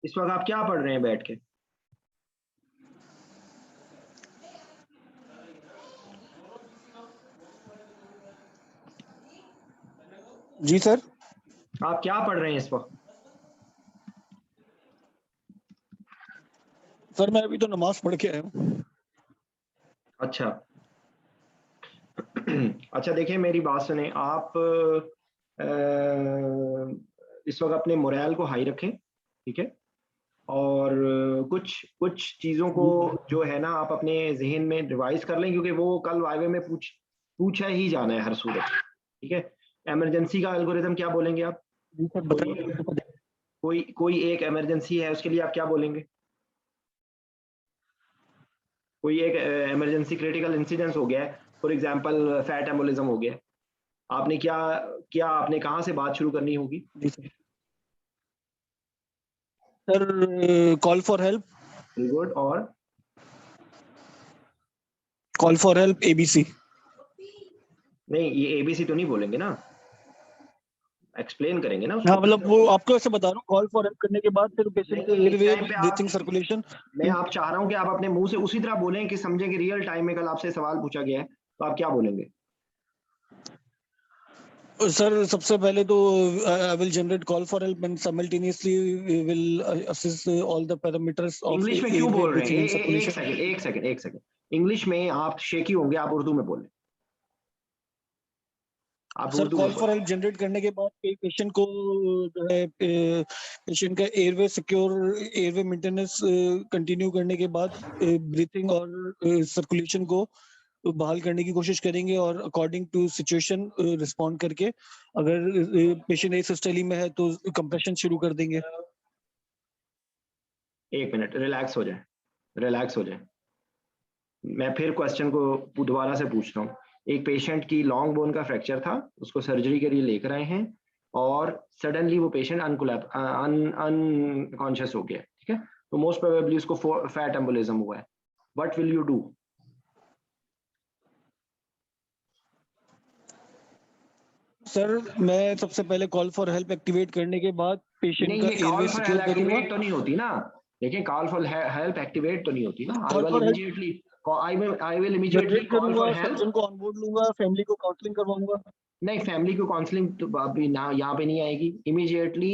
इस वक्त आप क्या पढ़ रहे हैं बैठ के? जी सर। आप क्या पढ़ रहे हैं इस वक्त? सर मैं अभी तो नमाज पढ़ के आया हूँ। अच्छा अच्छा, देखिए मेरी बात सुने आप। इस वक्त अपने मोरल को हाई रखें, ठीक है? और कुछ कुछ चीज़ों को जो है ना आप अपने जहन में रिवाइज कर लें, क्योंकि वो कल वाइवे में पूछा ही जाना है हर सूरत, ठीक है? इमरजेंसी का एल्गोरिथम क्या बोलेंगे आप? जी सर बताइए। कोई एक इमरजेंसी है, उसके लिए आप क्या बोलेंगे? कोई एक इमरजेंसी क्रिटिकल इंसिडेंस हो गया है, फॉर एग्जांपल फैट एम्बोलिज्म हो गया, आपने क्या क्या आपने कहाँ से बात शुरू करनी होगी? जी sir. Sir call for help. Very good. और कॉल फॉर हेल्प एबीसी। नहीं, ये एबीसी तो नहीं बोलेंगे ना, एक्सप्लेन करेंगे ना हाँ उसको। मतलब वो आपको ऐसे बता रहा हूँ, कॉल फॉर हेल्प करने के बाद फिर पेशेंट के नहीं, इस एयरवे टाइम पे ब्रीथिंग आप, सर्कुलेशन। मैं आप चाह रहा हूँ कि आप अपने मुंह से उसी तरह बोलें कि समझे कि रियल टाइम में कल आपसे सवाल पूछा गया है, तो आप क्या बोलेंगे? सर सबसे पहले तो I will generate call for help and simultaneously will assist all the parameters of English में क्यों एयरवे बोल रहे ब्रीथिंग हैं? एंड एक सर्कुलेशन। सेकंड, एक सेकंड, एक सेकंड। इंग्लिश में आप शेकी होंगे, आप उर्दू में बोलें। आप सर उर्दू में कॉल फॉर बोलें। हेल्प जनरेट करने के बाद पेशेंट को जो है पेशेंट का airway secure airway maintenance continue करने के बाद ब्रीथिंग और सर्कुलेशन को बहाल करने की कोशिश करेंगे और अकॉर्डिंग टू सिचुएशन रिस्पॉन्ड करके, अगर पेशेंट एसिस्टली में है तो कंप्रेशन शुरू कर देंगे। एक मिनट, रिलैक्स हो जाए, रिलैक्स हो जाए। मैं फिर क्वेश्चन को दोबारा से पूछ रहा हूँ। एक पेशेंट की लॉन्ग बोन का फ्रैक्चर था, उसको सर्जरी के लिए लेकर आए हैं, और सडनली वो पेशेंट अनकॉन्शियस हो गया, ठीक है? तो मोस्ट प्रोबेबली उसको फैट एम्बोलिज्म हुआ है। What will you do? Sir मैं सबसे पहले कॉल फॉर हेल्प एक्टिवेट करने के बाद पेशेंट नहीं, का ये airway call for secure help करूंगा। एक्टिवेट तो नहीं होती ना। देखिए, कॉल फॉर हेल्प एक्टिवेट तो नहीं होती ना। I call will for help immediately I will immediately generate call करूंगा, फॉर हेल्प। सर्जन को ऑनबोर्ड लूंगा, फैमिली को काउंसलिंग करवाऊंगा। नहीं, फैमिली को काउंसलिंग तो अभी ना यहाँ पे नहीं आएगी। Immediately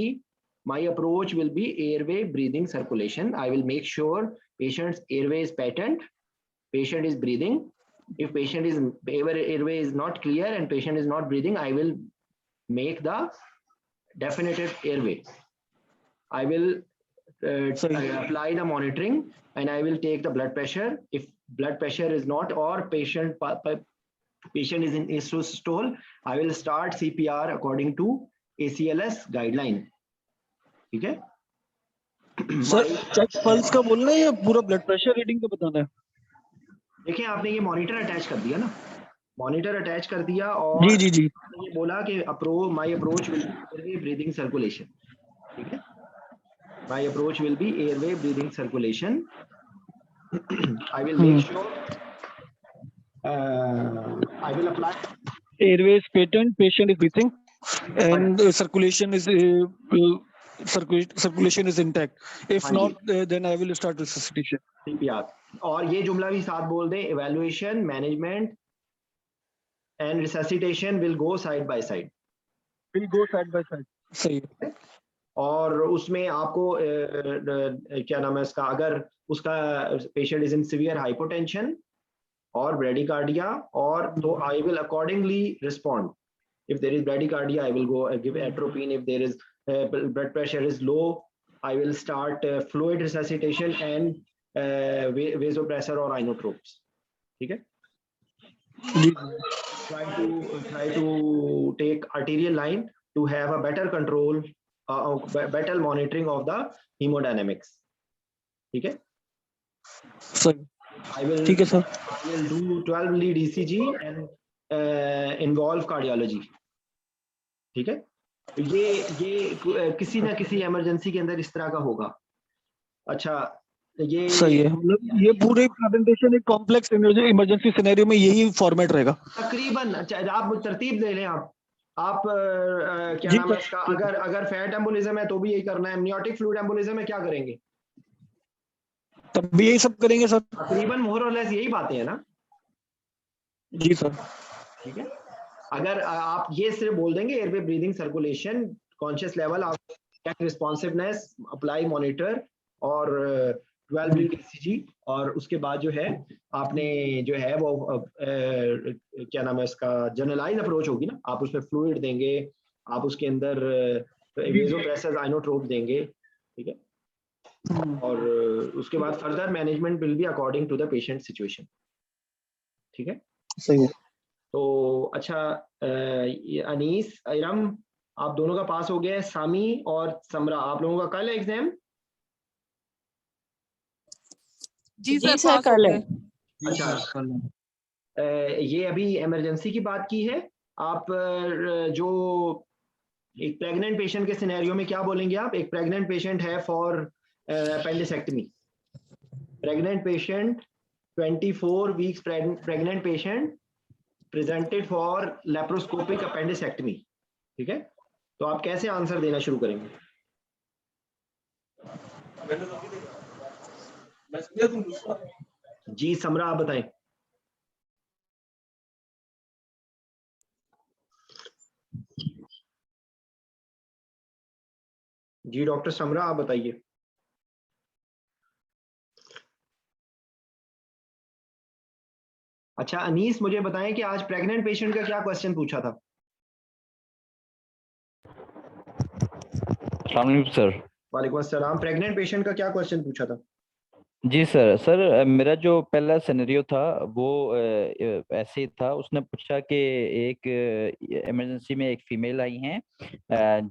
my approach will be airway breathing circulation. I will make sure patient's airway is patent, patient is breathing. If patient is airway is not clear and patient is not breathing, I will make the definitive airway. I will apply the monitoring, and I will take the blood pressure. If blood pressure is not, or patient is in asystole, I will start CPR according to ACLS guideline. ठीक है? Sir check pulse का बोलना है या पूरा blood pressure reading का बताना है? देखिए, आपने ये मॉनिटर अटैच कर दिया ना, मॉनिटर अटैच कर दिया, और जी जी जी। आपने ये बोला कि my approach will be airway breathing circulation, ठीक है? My approach will be airway breathing circulation. I will make sure I will apply. Airway is patent, patient is breathing, and circulation is intact. If हाँ जी, not, then I will start resuscitation. CPR. और ये जुमला भी साथ बोल दें, evaluation, management and resuscitation will go side by side. Will go side by side. सही है। और उसमें आपको क्या नाम है इसका, अगर उसका patient is in severe hypotension और ब्रेडिकार्डिया, और तो I will accordingly respond. If there is bradycardia, I will go give atropine. If there is blood pressure is low, I will start fluid resuscitation and vasopressor or inotropes. ठीक है? Try to take arterial line to have a better control, better monitoring of the hemodynamics. ठीक है? सही। I will ठीक है sir. do 12 lead ECG and involve cardiology. ठीक है? तो ये किसी ना किसी इमरजेंसी के अंदर इस तरह का होगा. अच्छा, ये सही है, मतलब ये पूरे प्रेजेंटेशन एक कॉम्प्लेक्स इमरजेंसी सिनेरियो में यही फॉर्मेट रहेगा तकरीबन. आप तरतीब ले लें, आप क्या जी नाम है सर, इसका, ठीक है। अगर फैट एम्बोलिज्म है तो भी यही करना है, एमनियोटिक फ्लूइड एम्बोलिज्म है क्या करेंगे? तब भी यही सब करेंगे सर। तकरीबन मोर और लेस यही बातें हैं ना। जी सर। ठीक है, अगर आप ये सिर्फ बोल देंगे airway breathing circulation conscious level, आप रिस्पॉन्सिवनेस अप्लाई मॉनिटर और 12 लीड ईसीजी, और उसके बाद जो है आपने जो है वो क्या नाम है इसका, जनरलाइज अप्रोच होगी ना, आप उसमें फ्लूइड देंगे, आप उसके अंदर वेजोप्रेसर आइनोट्रोप देंगे, ठीक है, और उसके बाद further management will be according to the patient situation. ठीक है, सही है। तो अच्छा ये अनीस इरम, आप दोनों का पास हो गया है। सामी और समरा, आप लोगों का कल है एग्जाम? जी जी सर, सर, पास हो कल गए। है। अच्छा, ये अभी इमरजेंसी की बात की है। आप जो एक प्रेग्नेंट पेशेंट के सिनेरियो में क्या बोलेंगे आप? एक प्रेग्नेंट पेशेंट है for appendicectomy, pregnant patient 24 weeks, pregnant patient presented for laparoscopic appendicectomy. ठीक है, तो आप कैसे आंसर देना शुरू करेंगे? जी समरा, आप बताएं। जी डॉक्टर समरा, आप बताइए। अच्छा अनीस, मुझे बताएं कि आज प्रेग्नेंट पेशेंट का क्या क्वेश्चन पूछा था? अस्सलाम वालेकुम सर। वालेकुम अस्सलाम, प्रेग्नेंट पेशेंट का क्या क्वेश्चन पूछा था? जी सर, मेरा जो पहला सिनेरियो था वो ऐसे ही था। उसने पूछा कि एक इमरजेंसी में एक फीमेल आई हैं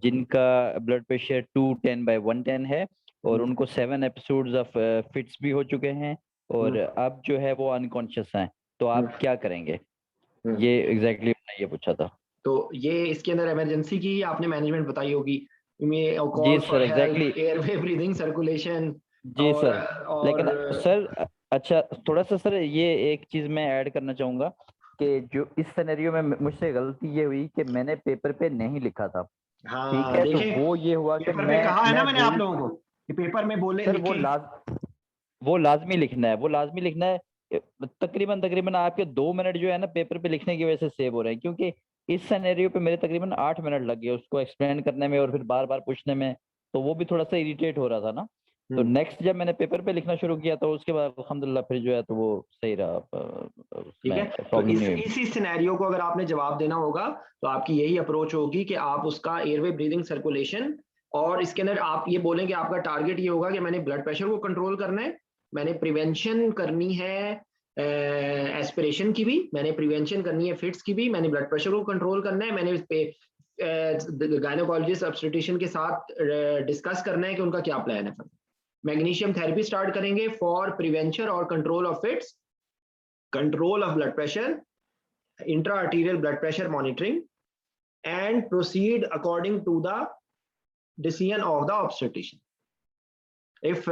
जिनका ब्लड प्रेशर 210/110 है और उनको 7 एपिसोड्स ऑफ फिट्स भी हो चुके हैं और अब जो है वो अनकॉन्शियस हैं, तो आप क्या करेंगे? ये एग्जैक्टली ये पूछा था। तो ये इसके अंदर इमरजेंसी की आपने मैनेजमेंट बताई होगी, जी call for sir, help, exactly. Airway breathing circulation, जी और सर, लेकिन सर अच्छा, थोड़ा सा सर ये एक चीज मैं ऐड करना चाहूंगा कि जो इस सिनेरियो में मुझसे गलती ये हुई कि मैंने पेपर पे नहीं लिखा था। ठीक हाँ है, तो देखें, वो ये हुआ कि पेपर पे कहा है ना मैं मैंने आप बोल लोगों को कि पेपर में बोले सर लिखें। वो लाजमी लिखना है, वो लाजमी लिखना है। तकरीबन तकरीबन आपके 2 मिनट जो है ना पेपर पे लिखने की वजह से सेव हो रहे हैं, क्योंकि इस सिनेरियो पे मेरे तकरीबन 8 मिनट लग गए उसको एक्सप्लेन करने में और फिर बार बार पूछने में, तो वो भी थोड़ा सा इरिटेट हो रहा था ना। तो नेक्स्ट जब मैंने पेपर पे लिखना शुरू किया तो उसके बाद अल्हम्दुलिल्लाह फिर जो है तो वो सही रहा, ठीक है, उसमें तो प्रॉब्लम नहीं हुई। इसी सिनेरियो को अगर आपने जवाब देना होगा तो आपकी यही अप्रोच होगी कि आप उसका एयरवे ब्रीदिंग सर्कुलेशन, और इसके अंदर आप ये बोलेंगे आपका टारगेट ये होगा कि मैंने ब्लड प्रेशर को कंट्रोल करना है, मैंने प्रिवेंशन करनी है एस्पिरेशन की भी, मैंने प्रिवेंशन करनी है फिट्स की भी, मैंने ब्लड प्रेशर को कंट्रोल करना है, मैंने गायनोकोलॉजिस्ट ऑब्स्टेट्रिशियन के साथ डिस्कस करना है कि उनका क्या प्लान है। मैग्नीशियम थेरेपी स्टार्ट करेंगे फॉर प्रिवेंशन और control of fits, control of blood pressure, intra-arterial blood pressure monitoring, and proceed according to the decision of the obstetrician. If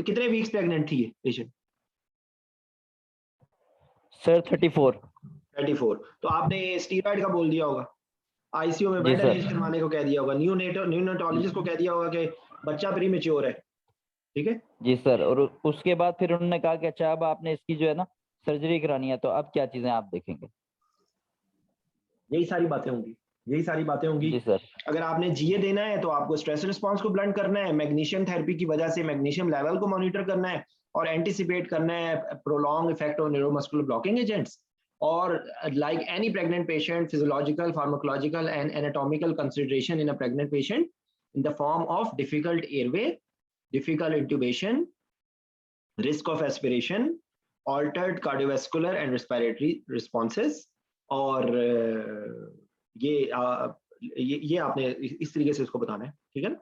कितने weeks pregnant थी ये patient? सर 34। 34। तो आपने steroid का बोल दिया होगा, आईसीयू में जी बेड सर। अरेंज करवाने को कह दिया होगा, न्यूनेटोलॉजिस्ट को कह दिया होगा कि बच्चा प्रीमेच्योर है। ठीक है, जी सर, और उसके बाद फिर उन्होंने कहा कि अच्छा अब आपने इसकी जो है ना सर्जरी करानी है, तो अब क्या चीजें आप देखेंगे? यही सारी बातें होंगी, यही सारी बातें होंगी। जी सर। अगर आपने जीए देना है तो आपको स्ट्रेस रिस्पांस को ब्लंट करना है, मैग्नीशियम थेरेपी की वजह से मैग्नीशियम लेवल को मॉनिटर करना है और एंटीसिपेट करना है prolong effect on neuromuscular blocking agents, और like any pregnant patient, physiological, pharmacological and anatomical consideration in a pregnant patient in the form of difficult airway, difficult intubation, risk of aspiration, altered cardiovascular and respiratory responses, और ये आपने इस तरीके से इसको बताना है। ठीक है ना?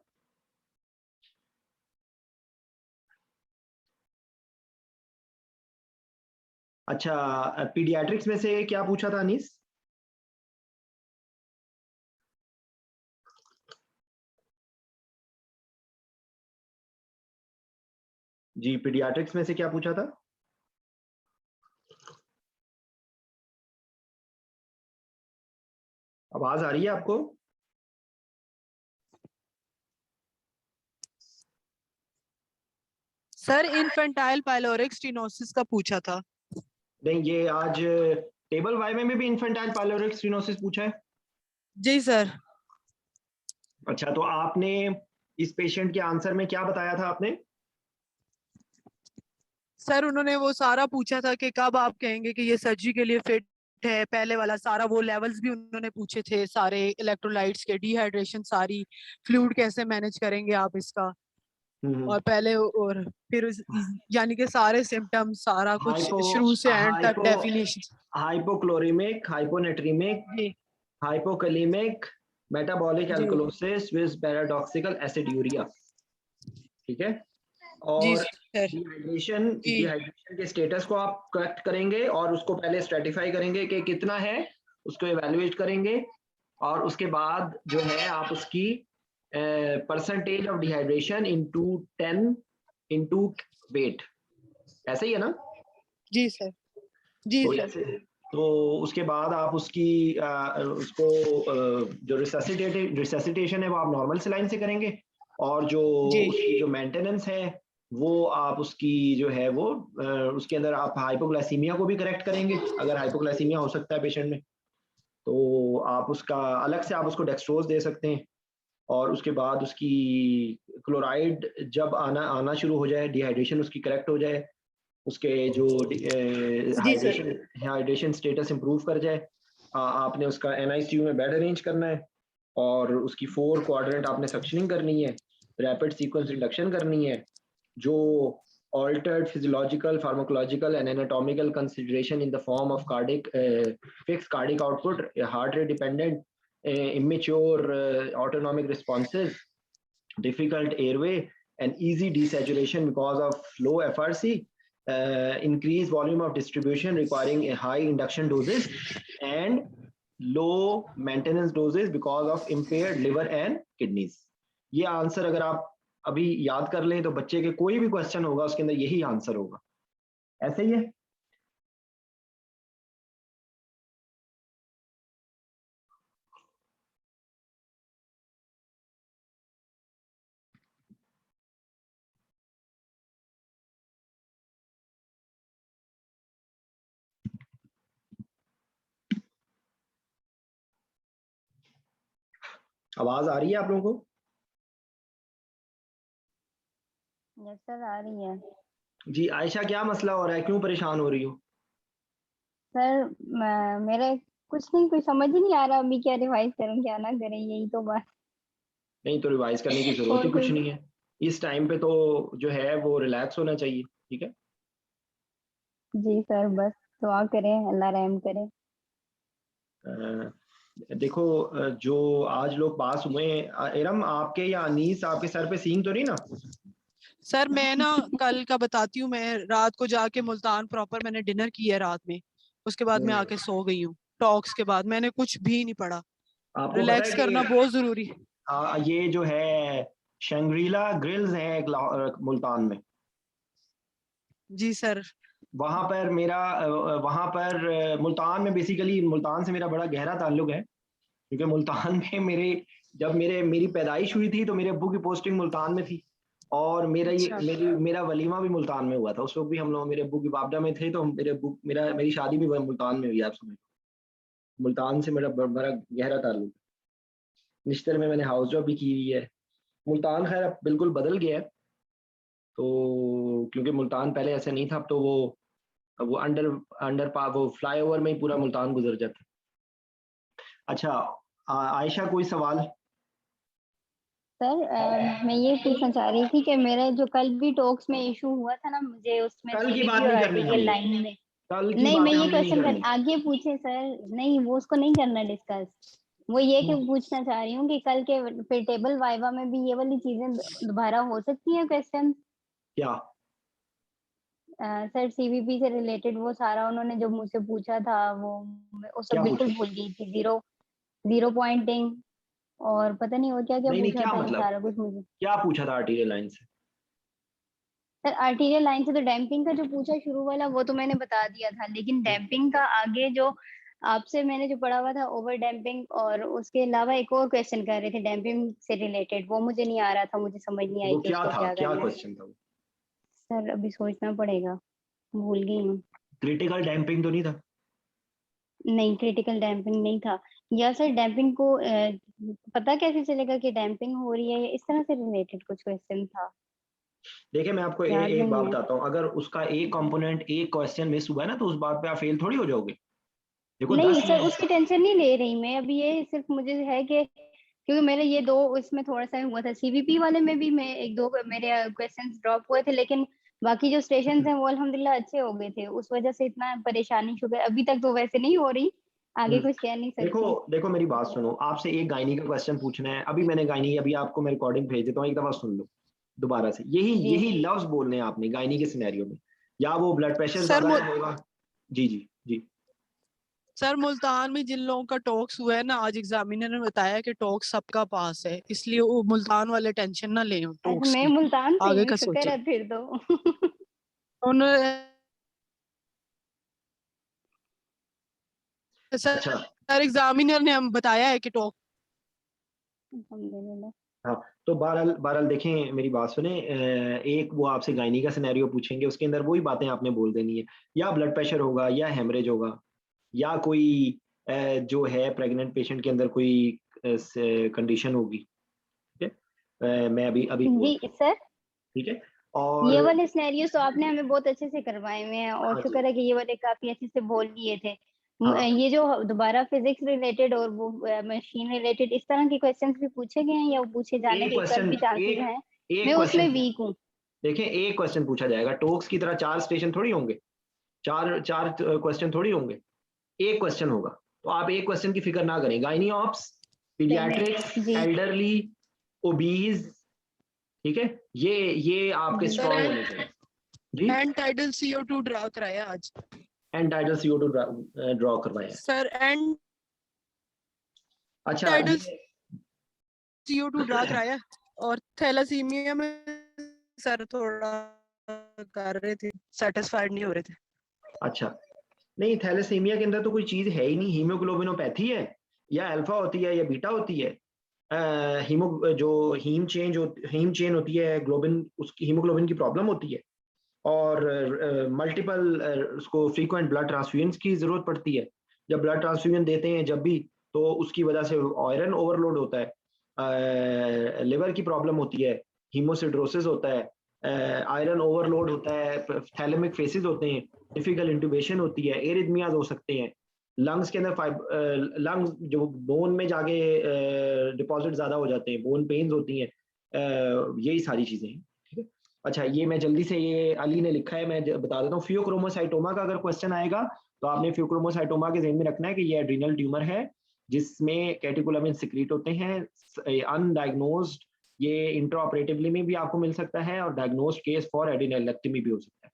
अच्छा, पीडियाट्रिक्स में से क्या पूछा था अनीस? जी पीडियाट्रिक्स में से क्या पूछा था? आवाज आ रही है आपको? सर इन्फेंटाइल पाइलोरिक स्टेनोसिस का पूछा था। नहीं, ये आज टेबल वाई में भी इन्फेंटाइल पाइलोरिक स्टेनोसिस पूछा है। जी सर। अच्छा, तो आपने इस पेशेंट के आंसर में क्या बताया था आपने? सर उन्होंने वो सारा पूछा था कि कब आप कहेंगे कि ये सर्जरी के लिए फिट है, पहले वाला सारा वो लेवल्स भी उन्होंने पूछे थे, सारे इलेक्ट्रोलाइट्स के, डिहाइड्रेशन सारी, फ्लूइड कैसे मैनेज करेंगे आप इसका, और पहले और फिर यानी कि सारे सिम्टम्स सारा कुछ शुरू से एंड तक डेफिनेशन। हाइपोक्लोरिमिक, हाइपोनेट्रीमिक, जी हाइपोकैलिमिक, मेटाबॉलिक जी एल्कलोसिस विद पैराडॉक्सिकल एसिड्यूरिया। ठीक है। जी और सर। डिहाइड्रेशन जी के स्टेटस को आप करेक्ट करेंगे और उसको पहले स्ट्रेटिफाई करेंगे कि कितना है, उसको एवेल्युएट करेंगे, और उसके बाद जो है आप उसकी percentage of dehydration into 10 into wait, ऐसे ही है ना? जी सर। जी तो सर। ऐसे, तो उसके बाद आप उसकी उसको जो रिससिटेशन है वो आप नॉर्मल सलाइन से करेंगे, और जो जी उसकी जो मेंटेनेंस है वो आप उसकी जो है वो उसके अंदर आप हाइपोग्लाइसीमिया को भी करेक्ट करेंगे, अगर हाइपोग्लाइसीमिया हो सकता है पेशेंट में, तो आप उसका अलग से आप उसको डेक्सट्रोज दे सकते हैं। और उसके बाद उसकी क्लोराइड जब आना आना शुरू हो जाए, डिहाइड्रेशन उसकी करेक्ट हो जाए, उसके जो जी सर। हाइड्रेशन स्टेटस इंप्रूव कर जाए, आपने उसका NICU में बेड अरेंज करना है, और उसकी 4 क्वाड्रेंट आपने सक्शनिंग करनी है, रैपिड सीक्वेंस रिडक्शन करनी है, जो altered physiological, pharmacological and anatomical consideration in the form of cardiac fixed cardiac output, heart rate dependent, immature autonomic responses, difficult airway, and easy desaturation because of low FRC, increased volume of distribution requiring a high induction doses, and low maintenance doses because of impaired liver and kidneys. ये answer अगर आप अभी याद कर लें तो बच्चे के कोई भी क्वेश्चन होगा उसके अंदर यही आंसर होगा, ऐसे ही है। आवाज आ रही है आप लोगों को? यस सर, आ रही है। जी आयशा, क्या मसला हो रहा है, क्यों परेशान हो रही हो? सर मेरा कुछ नहीं, कुछ समझ ही नहीं आ रहा अभी क्या रिवाइज करूं क्या ना करें, यही तो बात। नहीं तो रिवाइज करने की जरूरत ही और कुछ कोई। नहीं है, इस टाइम पे तो जो है वो रिलैक्स होना चाहिए। ठीक है। जी सर, बस दुआ करें, अल्लाह रहम करे। देखो जो आज लोग पास हुए हैं, इरम आपके या अनीस आपके सर पे सींग तो नहीं ना? सर मैं ना कल का बताती हूँ, मैं रात को जाके मुल्तान प्रॉपर मैंने डिनर किया है रात में, उसके बाद मैं आके सो गई हूँ, टॉक्स के बाद मैंने कुछ भी नहीं पढ़ा। आपको पता है रिलैक्स करना कि बहुत जरूरी है। ये जो है शंग्रीला ग्रिल्स है एक मुल्तान में, जी सर। वहां पर मेरा वहां पर मुल्तान में बेसिकली मुल्तान से मेरा बड़ा गहरा ताल्लुक है, क्योंकि मुल्तान में जब मेरी पैदाइश हुई थी तो मेरे अब्बू की पोस्टिंग मुल्तान में थी, और अच्छा। मेरा वलीमा भी मुल्तान में हुआ था, उस वक्त भी हम लोग मेरे अब्बू की बाबडा में थे, तो मेरी शादी भी मुल्तान में हुई, आप समझ, मुल्तान से मेरा बड़ा गहरा ताल्लुक है। निश्तर में मैंने हाउस जॉब भी की हुई है। मुल्तान खैर अब बिल्कुल बदल गया है, तो क्योंकि मुल्तान पहले ऐसा नहीं था, अब तो वो अंडर अंडर पा वो फ्लाईओवर में ही पूरा मुल्तान गुजर जाता है। अच्छा, आयशा कोई सवाल? सर मैं ये पूछना चाह रही थी कि मेरा जो कल भी टॉक्स में इशू हुआ था ना, मुझे उसमें कल की बात CVP और नहीं करनी आर्टीरियल हमने, लाइन में। कल की नहीं, मैं बातें ये हमने नहीं क्वेश्चन करनी। आगे पूछे सर, नहीं वो उसको नहीं करना डिस्कस। वो ये कि पूछना चाह रही हूँ कि कल के फिर टेबल वाइवा में भी ये वाली चीजें दोबारा हो सकती हैं क्वेश्चन? क्या? सर CVP से रिलेटेड वो सारा उन्होंने जो मुझसे पूछा था, वो सब क्या बिल्कुल पूछा? भूल गई थी। जीरो जीरो पॉइंटिंग और पता नहीं और क्या क्या नहीं नहीं, पूछा क्या था, ये मतलब, सारा कुछ मुझे। क्या पूछा था आर्टीरियल लाइन से? सर आर्टीरियल लाइन से तो डैम्पिंग का जो पूछा शुरू वाला वो तो मैंने बता दिया था, लेकिन डैम्पिंग का आगे जो आपसे मैंने जो पढ़ा हुआ था ओवर डैम्पिंग, और उसके अलावा एक और क्वेश्चन कर रहे थे डैम्पिंग से रिलेटेड, वो मुझे नहीं आ रहा था, मुझे समझ नहीं आई वो कि क्या उसको था, क्या क्या करना है। क्वेश्चन था वो? सर अभी सोचना पड़ेगा, भूल गई हूँ। क्रिटिकल डैम्पिंग तो नहीं था? नहीं, क्रिटिकल डैम्पिंग नहीं था। या सर डैम्पिंग को पता कैसे चलेगा कि डैम्पिंग हो रही है, या इस तरह से रिलेटेड कुछ क्वेश्चन था, देखिए मैं आपको याद एक बात नहीं है। बताता हूँ, अगर उसका एक कंपोनेंट एक क्वेश्चन मिस हुआ है ना तो उस बात पे आप फेल थोड़ी हो जाओगे। देखो नहीं 10 सर, उसकी टेंशन नहीं ले रही मैं अभी, ये सिर्फ मुझे है कि क्योंकि मेरे ये 2 इसमें थोड़ा-सा हुआ था, सीवीपी वाले में भी मैं 1-2 मेरे क्वेश्चंस ड्रॉप हुए थे, लेकिन बाकी जो स्टेशंस हैं वो अल्हम्दुलिल्लाह अच्छे हो गए थे। उस वजह से इतना परेशानी शुगर अभी तक तो वैसे नहीं हो रही, आगे कुछ कह नहीं देखो सकती। देखो मेरी बात सुनो, आपसे एक गायनी का क्वेश्चन पूछना है, अभी मैंने गायनी, अभी आपको मैं रिकॉर्डिंग भेज देता हूँ, एक दफा सुन लो दोबारा से, यही जी। यही लफ्ज बोलने हैं आपने गायनी के सिनेरियो में, या वो ब्लड प्रेशर सर ज्यादा होगा। जी जी जी। सर मुल्तान में जिन लोगों का टॉक्स हुआ है ना, आज एग्जामिनर ने बताया कि टॉक्स सबका पास है, इसलिए वो मुल्तान वाले टेंशन ना लें अच्छा, टॉक्स मैं की, मुल्तान से ही आगे हूँ, का शुक्र सोचें। है फिर तो। उन्होंने सर अच्छा सर एग्जामिनर ने हम बताया है कि टॉक अल्हम्दुलिल्लाह। हाँ, तो बहरहाल बहरहाल देखें मेरी बात सुने, एक वो आपसे गायनी का सिनेरियो पूछेंगे, उसके अंदर वही बातें आपने बोल देनी है, या ब्लड प्रेशर होगा, या हेमरेज होगा, या कोई जो है प्रेग्नेंट पेशेंट के अंदर कोई कंडीशन होगी, ठीक है, मैं अभी अभी बोल जी सर, ठीक है। ये और वाले सिनेरियोस तो आपने हमें बहुत अच्छे से करवाए हुए हैं, और हाँ जी, शुक्र है कि ये वाले काफी अच्छे से बोल लिए थे। हाँ ये जो दोबारा फिजिक्स रिलेटेड और वो मशीन रिलेटेड इस तरह के क्वेश्चंस भी पूछे गए हैं, या वो पूछे जाने एक के कल क्वेश्चन, भी चांसेस एक हैं? मैं एक उसमें क्वेश्चन, वीक हूँ। देखें एक क्वेश्चन पूछा जाएगा, टोक्स की तरह 4 स्टेशन थोड़ी होंगे, चार चार क्वेश्चन थोड़ी होंगे, एक क्वेश्चन होगा, तो आप एक क्वेश्चन की फिक्र ना करें। गायनी ऑप्स, पीडियाट्रिक्स, जी एल्डरली, ओबीज, ठीक है, ये आपके जी। सर स्ट्रॉन्ग होने चाहिए। जी, एंड टाइडल CO2 ड्रा कराया आज। एंड टाइडल CO2 ड्रॉ करवाया है। सर एंड अच्छा टाइडल ये CO2 ड्रा कराया, और थैलासीमिया में सर थोड़ा कर रहे थे, सेटिस्फाइड नहीं हो रहे थे। अच्छा, नहीं थैलेसीमिया के अंदर तो कोई चीज है ही नहीं, हीमोग्लोबिनोपैथी है, या अल्फा होती है या बीटा होती है। हीमो जो हीम चेन होती है ग्लोबिन, उसकी हीमोग्लोबिन की प्रॉब्लम होती है, और मल्टीपल उसको फ्रीक्वेंट ब्लड ट्रांसफ्यूजन की जरूरत पड़ती है। जब ब्लड ट्रांसफ्यूजन देते हैं जब भी, तो उसकी वजह से आयरन ओवरलोड होता है, लिवर की प्रॉब्लम होती है, हीमोसिड्रोसिस होता है, आयरन ओवरलोड होता है, थैलेमिक फेसिस होते हैं, डिफिकल्ट इंट्यूबेशन होती है, एरिथमियाज हो सकते हैं, लंग्स के अंदर लंग्स जो बोन में जाके डिपॉजिट ज्यादा हो जाते हैं, बोन पेन्स होती हैं, यही सारी चीजें हैं, ठीक है। अच्छा, ये मैं जल्दी से, ये अली ने लिखा है, मैं बता देता हूँ, फियोक्रोमोसाइटोमा का अगर क्वेश्चन आएगा तो आपने फियोक्रोमोसाइटोमा के ज़हन में रखना है कि ये एड्रीनल ट्यूमर है, जिसमें कैटेकोलामिन सिक्रीट होते हैं, अनडायग्नोज्ड, ये इंट्राऑपरेटिवली में भी आपको मिल सकता है, और डायग्नोज्ड केस फॉर एडिनोलेक्टमी भी हो सकता है।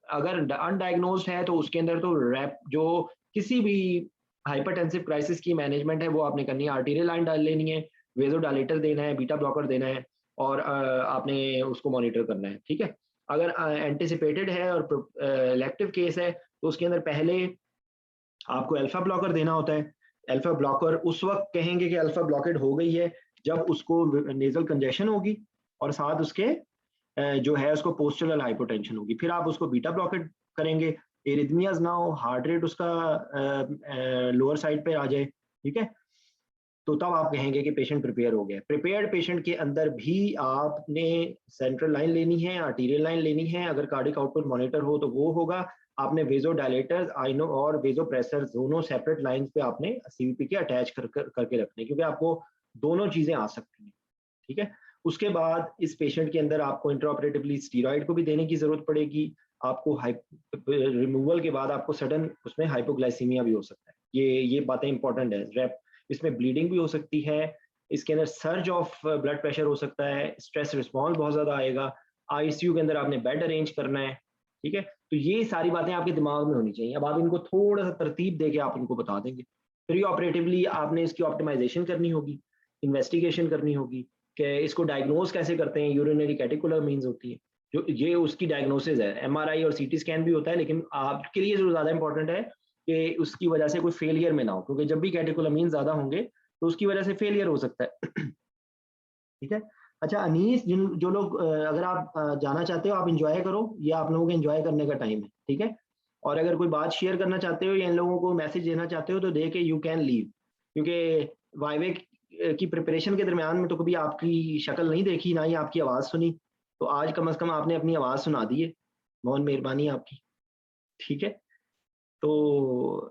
अगर अनडायग्नोज्ड है तो उसके अंदर तो रैप जो किसी भी हाइपरटेंसिव क्राइसिस की मैनेजमेंट है वो आपने करनी है, आर्टीरियल लाइन डाल लेनी है, वेजोडाइलेटर देना है, बीटा ब्लॉकर देना है, और आपने उसको मॉनिटर करना है, ठीक है। अगर एंटिसिपेटेड है और इलेक्टिव केस है तो उसके अंदर पहले आपको अल्फा ब्लॉकर देना होता है। अल्फा ब्लॉकर उस वक्त कहेंगे कि अल्फा ब्लॉकेड हो गई है जब उसको नेजल कंजेशन होगी, और साथ उसके जो है उसको पोस्टरल हाइपोटेंशन होगी, फिर आप उसको बीटा ब्लॉकेट करेंगे, एरिथमियाज ना हो, हार्ट रेट उसका लोअर साइड पे आ जाए, ठीक है, तो तब आप कहेंगे कि पेशेंट प्रिपेयर हो गया। प्रिपेयर्ड पेशेंट के अंदर भी आपने सेंट्रल लाइन लेनी है, आर्टीरियल लाइन लेनी है, अगर कार्डिक आउटपुट मॉनिटर हो तो वो होगा, आपने वेजो डायलेटर्स आइनो और वेजो प्रेसर दोनों सेपरेट लाइंस पे आपने सीवीपी के अटैच करके रखने, क्योंकि आपको दोनों चीजें आ सकती हैं, ठीक है। उसके बाद इस पेशेंट के अंदर आपको इंट्राऑपरेटिवली स्टीरॉइड को भी देने की जरूरत पड़ेगी, आपको रिमूवल के बाद आपको सडन उसमें हाइपोग्लाइसीमिया भी हो सकता है, ये बातें इंपॉर्टेंट है। रेप इसमें ब्लीडिंग भी हो सकती है, इसके अंदर सर्ज ऑफ ब्लड प्रेशर हो सकता है, स्ट्रेस रिस्पॉन्स बहुत ज्यादा आएगा, आईसीयू के अंदर आपने बेड अरेंज करना है, ठीक है। तो ये सारी बातें आपके दिमाग में होनी चाहिए। अब आप इनको थोड़ा सा तरतीब देके आप इनको बता देंगे। प्री ऑपरेटिवली आपने इसकी ऑप्टिमाइजेशन करनी होगी, इन्वेस्टिगेशन करनी होगी कि इसको डायग्नोज कैसे करते हैं, यूरिनरी कैटेकुलर मीन्स होती है, जो ये उसकी डायग्नोसिस है, एमआरआई और सीटी स्कैन भी होता है, लेकिन आपके लिए जो ज्यादा इंपॉर्टेंट है कि उसकी वजह से कोई फेलियर में ना हो, क्योंकि जब भी कैटेकोलामीन ज्यादा होंगे तो उसकी वजह से फेलियर हो सकता है। ठीक है। अच्छा अनीस, जिन जो लोग अगर आप जाना चाहते हो आप इंजॉय करो, ये आप लोगों के इंजॉय करने का टाइम है, ठीक है। और अगर कोई बात शेयर करना चाहते हो या इन लोगों को मैसेज देना चाहते हो तो दे के यू कैन लीव, क्योंकि वाइवे की प्रिपरेशन के दरमियान में तो कभी आपकी शक्ल नहीं देखी, ना ही आपकी आवाज़ सुनी, तो आज कम से कम आपने अपनी आवाज़ सुना दी है, बहुत मेहरबानी आपकी, ठीक है। तो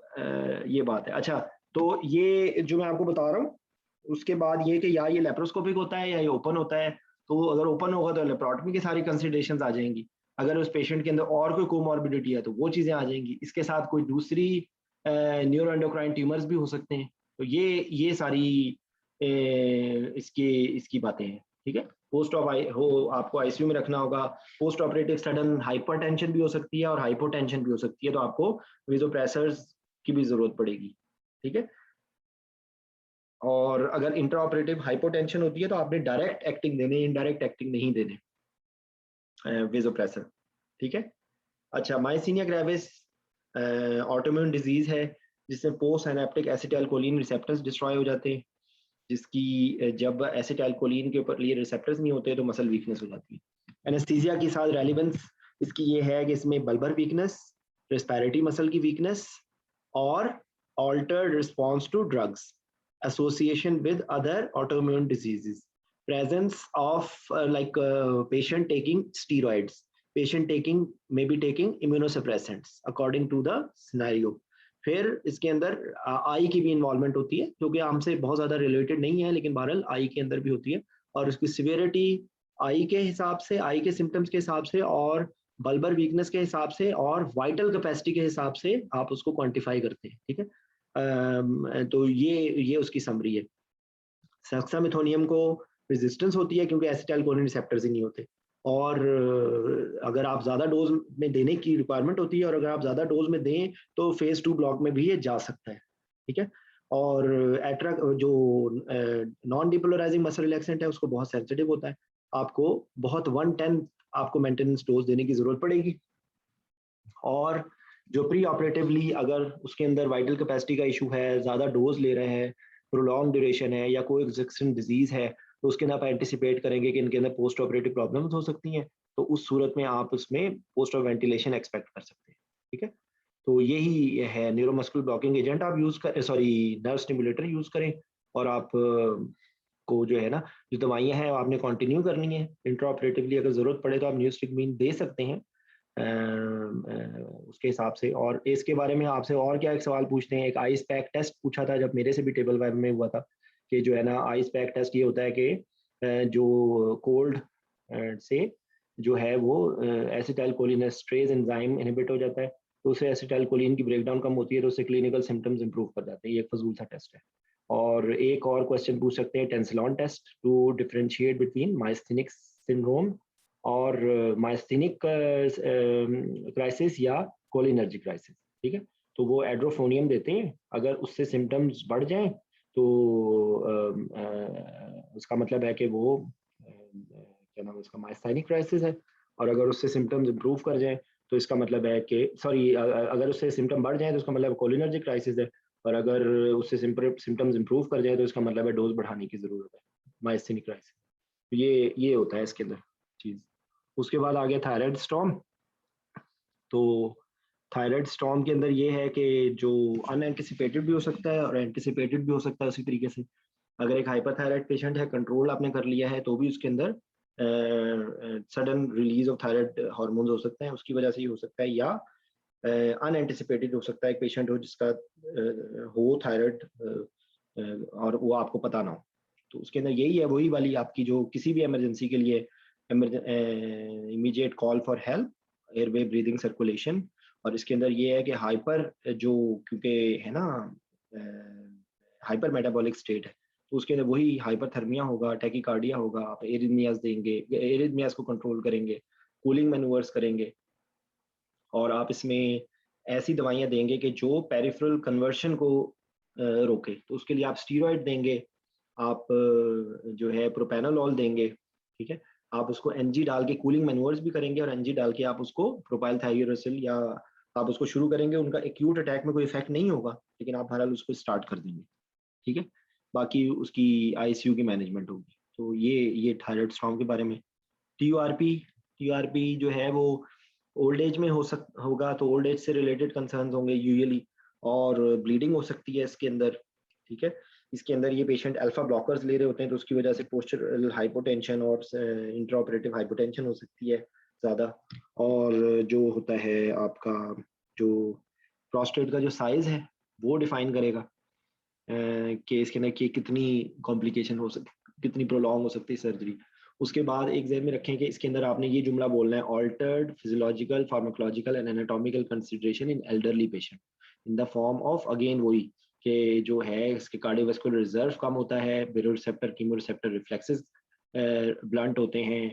ये बात है। अच्छा तो ये जो मैं आपको बता रहा हूँ, उसके बाद ये कि या ये लेप्रोस्कोपिक होता है या ये ओपन होता है, तो अगर ओपन होगा तो लेप्रोटमी की सारी कंसिडरेशंस आ जाएंगी, अगर उस पेशेंट के अंदर और कोई कोमॉर्बिडिटी है तो वो चीज़ें आ जाएंगी, इसके साथ कोई दूसरी न्यूरो एंडोक्राइन ट्यूमर्स भी हो सकते हैं, तो ये सारी इसकी बातें हैं, ठीक है। पोस्ट ऑफ आपको आईसीयू में रखना होगा, पोस्ट ऑपरेटिव सडन हाइपरटेंशन भी हो सकती है और हाइपोटेंशन भी हो सकती है, तो आपको वेज़ोप्रेसर्स की भी जरूरत पड़ेगी, ठीक है। और अगर इंट्रा ऑपरेटिव हाइपोटेंशन होती है तो आपने डायरेक्ट एक्टिंग देने, इनडायरेक्ट एक्टिंग नहीं देने वेज़ोप्रेसर, ठीक है। अच्छा मायसीनिया ग्रेविस ऑटोइम्यून डिजीज है जिसमें post synaptic acetylcholine receptors destroy हो जाते हैं, जिसकी जब एसिटाइलकोलिन के ऊपर ये रिसेप्टर्स नहीं होते तो मसल वीकनेस हो जाती है। एनेस्थीसिया के साथ रेलिवेंस इसकी ये है कि इसमें बल्बर वीकनेस, रेस्पिरेटरी मसल की वीकनेस और altered response to drugs, association with other autoimmune diseases, presence of patient taking steroids, patient may be taking immunosuppressants according to the scenario। फिर इसके अंदर आई की भी इन्वॉल्वमेंट होती है, जो कि हमसे बहुत ज़्यादा रिलेटेड नहीं है, लेकिन बहरहाल आई के अंदर भी होती है, और उसकी सिवियरिटी आई के हिसाब से, आई के सिम्टम्स के हिसाब से और बल्बर वीकनेस के हिसाब से और वाइटल कैपेसिटी के हिसाब से आप उसको क्वांटिफाई करते हैं, ठीक है। तो ये उसकी समरी है। सक्सामिथोनियम को रेजिस्टेंस होती है क्योंकि एसिटाइलकोलिन रिसेप्टर्स ही नहीं होते, और अगर आप ज़्यादा डोज में देने की रिक्वायरमेंट होती है और अगर आप ज़्यादा डोज में दें तो फेज 2 ब्लॉक में भी ये जा सकता है, ठीक है। और एट्रा जो नॉन डिपोलराइजिंग मसल रिलैक्सेंट है उसको बहुत सेंसिटिव होता है, आपको बहुत 1/10 आपको मेंटेनेंस डोज देने की जरूरत पड़ेगी। और जो प्री ऑपरेटिवली अगर उसके अंदर वाइटल कैपेसिटी का इशू है, ज़्यादा डोज ले रहे हैं, प्रोलॉन्ग ड्यूरेशन है या कोई एग्जिस्टिंग डिजीज है, तो उसके अंदर आप एंटिसिपेट करेंगे कि इनके अंदर पोस्ट ऑपरेटिव प्रॉब्लम्स हो सकती हैं, तो उस सूरत में आप उसमें पोस्ट ऑफ वेंटिलेशन एक्सपेक्ट कर सकते हैं, ठीक है। तो यही है न्यूरोमस्कुलर ब्लॉकिंग एजेंट आप यूज कर नर्व स्टिमुलेटर यूज करें, और आप को जो है ना जो दवाइयाँ हैं आपने कंटिन्यू करनी है। इंट्रा ऑपरेटिवली अगर जरूरत पड़े तो आप न्यूरोस्टिकमीन दे सकते हैं उसके हिसाब से। और इसके बारे में आपसे और क्या एक सवाल पूछते हैं, एक आइस पैक टेस्ट पूछा था जब मेरे से भी टेबल वेब में हुआ था, कि जो है ना आइस पैक टेस्ट ये होता है कि जो कोल्ड से जो है वो एसिटाइलकोलिनेस्ट्रेज एंजाइम इनहिबिट हो जाता है, तो उससे एसिटाइलकोलिन की ब्रेकडाउन कम होती है, तो उससे क्लिनिकल सिम्टम्स इंप्रूव कर जाते हैं। ये एक फजूल सा टेस्ट है। और एक और क्वेश्चन पूछ सकते हैं Tensilon test to differentiate between myasthenic syndrome और माइस्थेनिक क्राइसिस या कोलिनर्जिक क्राइसिस, ठीक है। तो वो एड्रोफोनियम देते हैं, अगर उससे सिम्टम्स बढ़ जाएं तो उसका मतलब है कि वो क्या नाम है उसका माइस्थेनिक क्राइसिस है, और अगर उससे सिम्टम्स इंप्रूव कर जाएं तो इसका मतलब है कि अगर उससे सिम्टम बढ़ जाए तो उसका मतलब कोलिनर्जिक क्राइसिस है, और अगर उससे सिम्टम्स इंप्रूव कर जाए तो इसका मतलब है डोज बढ़ाने की जरूरत है, माइस्थेनिक क्राइसिस। तो ये होता है इसके अंदर चीज। उसके बाद आ गया थायराइड स्टॉर्म। तो थायराइड स्टॉर्म के अंदर ये है कि जो अनएंटिसिपेटेड भी हो सकता है और एंटिसिपेटेड भी हो सकता है उसी तरीके से। अगर एक हाइपरथायराइड पेशेंट है, कंट्रोल आपने कर लिया है, तो भी उसके अंदर sudden release of thyroid hormones हो सकते हैं, उसकी वजह से ये हो सकता है, या अनएंटिसिपेटेड हो सकता है, एक पेशेंट हो जिसका हो थायराइड और वो आपको पता ना हो। तो उसके अंदर यही है, वही वाली आपकी जो किसी भी इमरजेंसी के लिए immediate call for help, airway breathing circulation. और इसके अंदर ये है कि हाइपर जो क्योंकि है ना हाइपर मेटाबॉलिक स्टेट है, तो उसके अंदर वही हाइपरथर्मिया होगा, टैकीकार्डिया होगा, आप एरिथमियास देंगे, एरिथमियास को कंट्रोल करेंगे, कूलिंग मैनूवर्स करेंगे, और आप इसमें ऐसी दवाइयाँ देंगे कि जो पेरिफेरल कन्वर्शन को रोके। तो उसके लिए आप स्टीरॉइड देंगे, आप जो है प्रोपेनोलॉल देंगे, ठीक है। आप उसको एनजी डाल के कूलिंग मैनूवर्स भी करेंगे, और एनजी डाल के आप उसको प्रोपाइल थायोरेसिल या आप उसको शुरू करेंगे, उनका एक्यूट अटैक में कोई इफेक्ट नहीं होगा, लेकिन आप बहरहाल उसको स्टार्ट कर देंगे, ठीक है। बाकी उसकी आईसीयू की मैनेजमेंट होगी। तो ये थायराइड स्टॉर्म के बारे में। टीआरपी जो है वो ओल्ड एज में होगा, तो ओल्ड एज से रिलेटेड कंसर्न्स होंगे यूजुअली, और ब्लीडिंग हो सकती है इसके अंदर, ठीक है। इसके अंदर ये पेशेंट अल्फा ब्लॉकर्स ले रहे होते हैं, तो उसकी वजह से पोस्चरल हाइपोटेंशन और इंट्राऑपरेटिव हाइपोटेंशन हो सकती है ज़्यादा। और जो होता है आपका जो प्रोस्टेट का जो साइज है वो डिफाइन करेगा कि इसके अंदर कितनी कॉम्प्लिकेशन हो सकती, कितनी प्रोलॉन्ग हो सकती है सर्जरी। उसके बाद एक ज़हन में रखें कि इसके अंदर आपने ये जुमला बोलना है, altered physiological, pharmacological and anatomical consideration in elderly patient in the form of, again वही कि जो है इसके कार्डियोवास्कुलर रिजर्व कम होता है, बेरोरिसेप्टर कीमोरिसेप्टर रिफ्लेक्सेस ब्लंट होते हैं,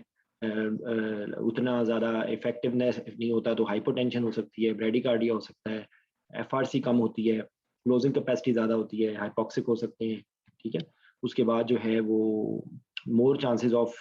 उतना ज़्यादा इफेक्टिवनेस नहीं होता, तो हाइपोटेंशन हो सकती है, ब्रेडिकार्डिया हो सकता है, एफआरसी कम होती है, क्लोजिंग कैपेसिटी ज़्यादा होती है, हाइपोक्सिक हो सकते हैं, ठीक है। उसके बाद जो है वो मोर चांसेस ऑफ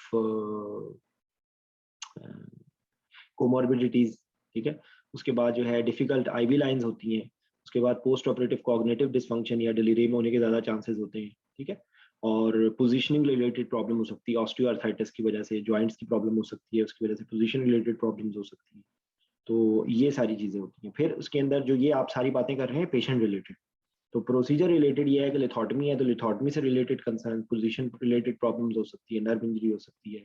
कोमॉर्बिडिटीज, ठीक है। उसके बाद जो है डिफिकल्ट आईवी लाइंस होती हैं। उसके बाद पोस्ट ऑपरेटिव कॉग्निटिव डिसफंक्शन या डिलीरियम होने के ज़्यादा चांसेस होते हैं, ठीक है। और पोजीशनिंग रिलेटेड प्रॉब्लम हो सकती है, ऑस्टियोआर्थराइटिस की वजह से, जॉइंट्स की प्रॉब्लम हो सकती है, उसकी वजह से पोजीशन रिलेटेड प्रॉब्लम्स हो सकती है। तो ये सारी चीज़ें होती हैं। फिर उसके अंदर जो ये आप सारी बातें कर रहे हैं पेशेंट रिलेटेड, तो प्रोसीजर रिलेटेड ये है कि लिथोटमी है, तो लिथोटमी से related concern, position related problems हो सकती है, नर्व इंजरी हो सकती है,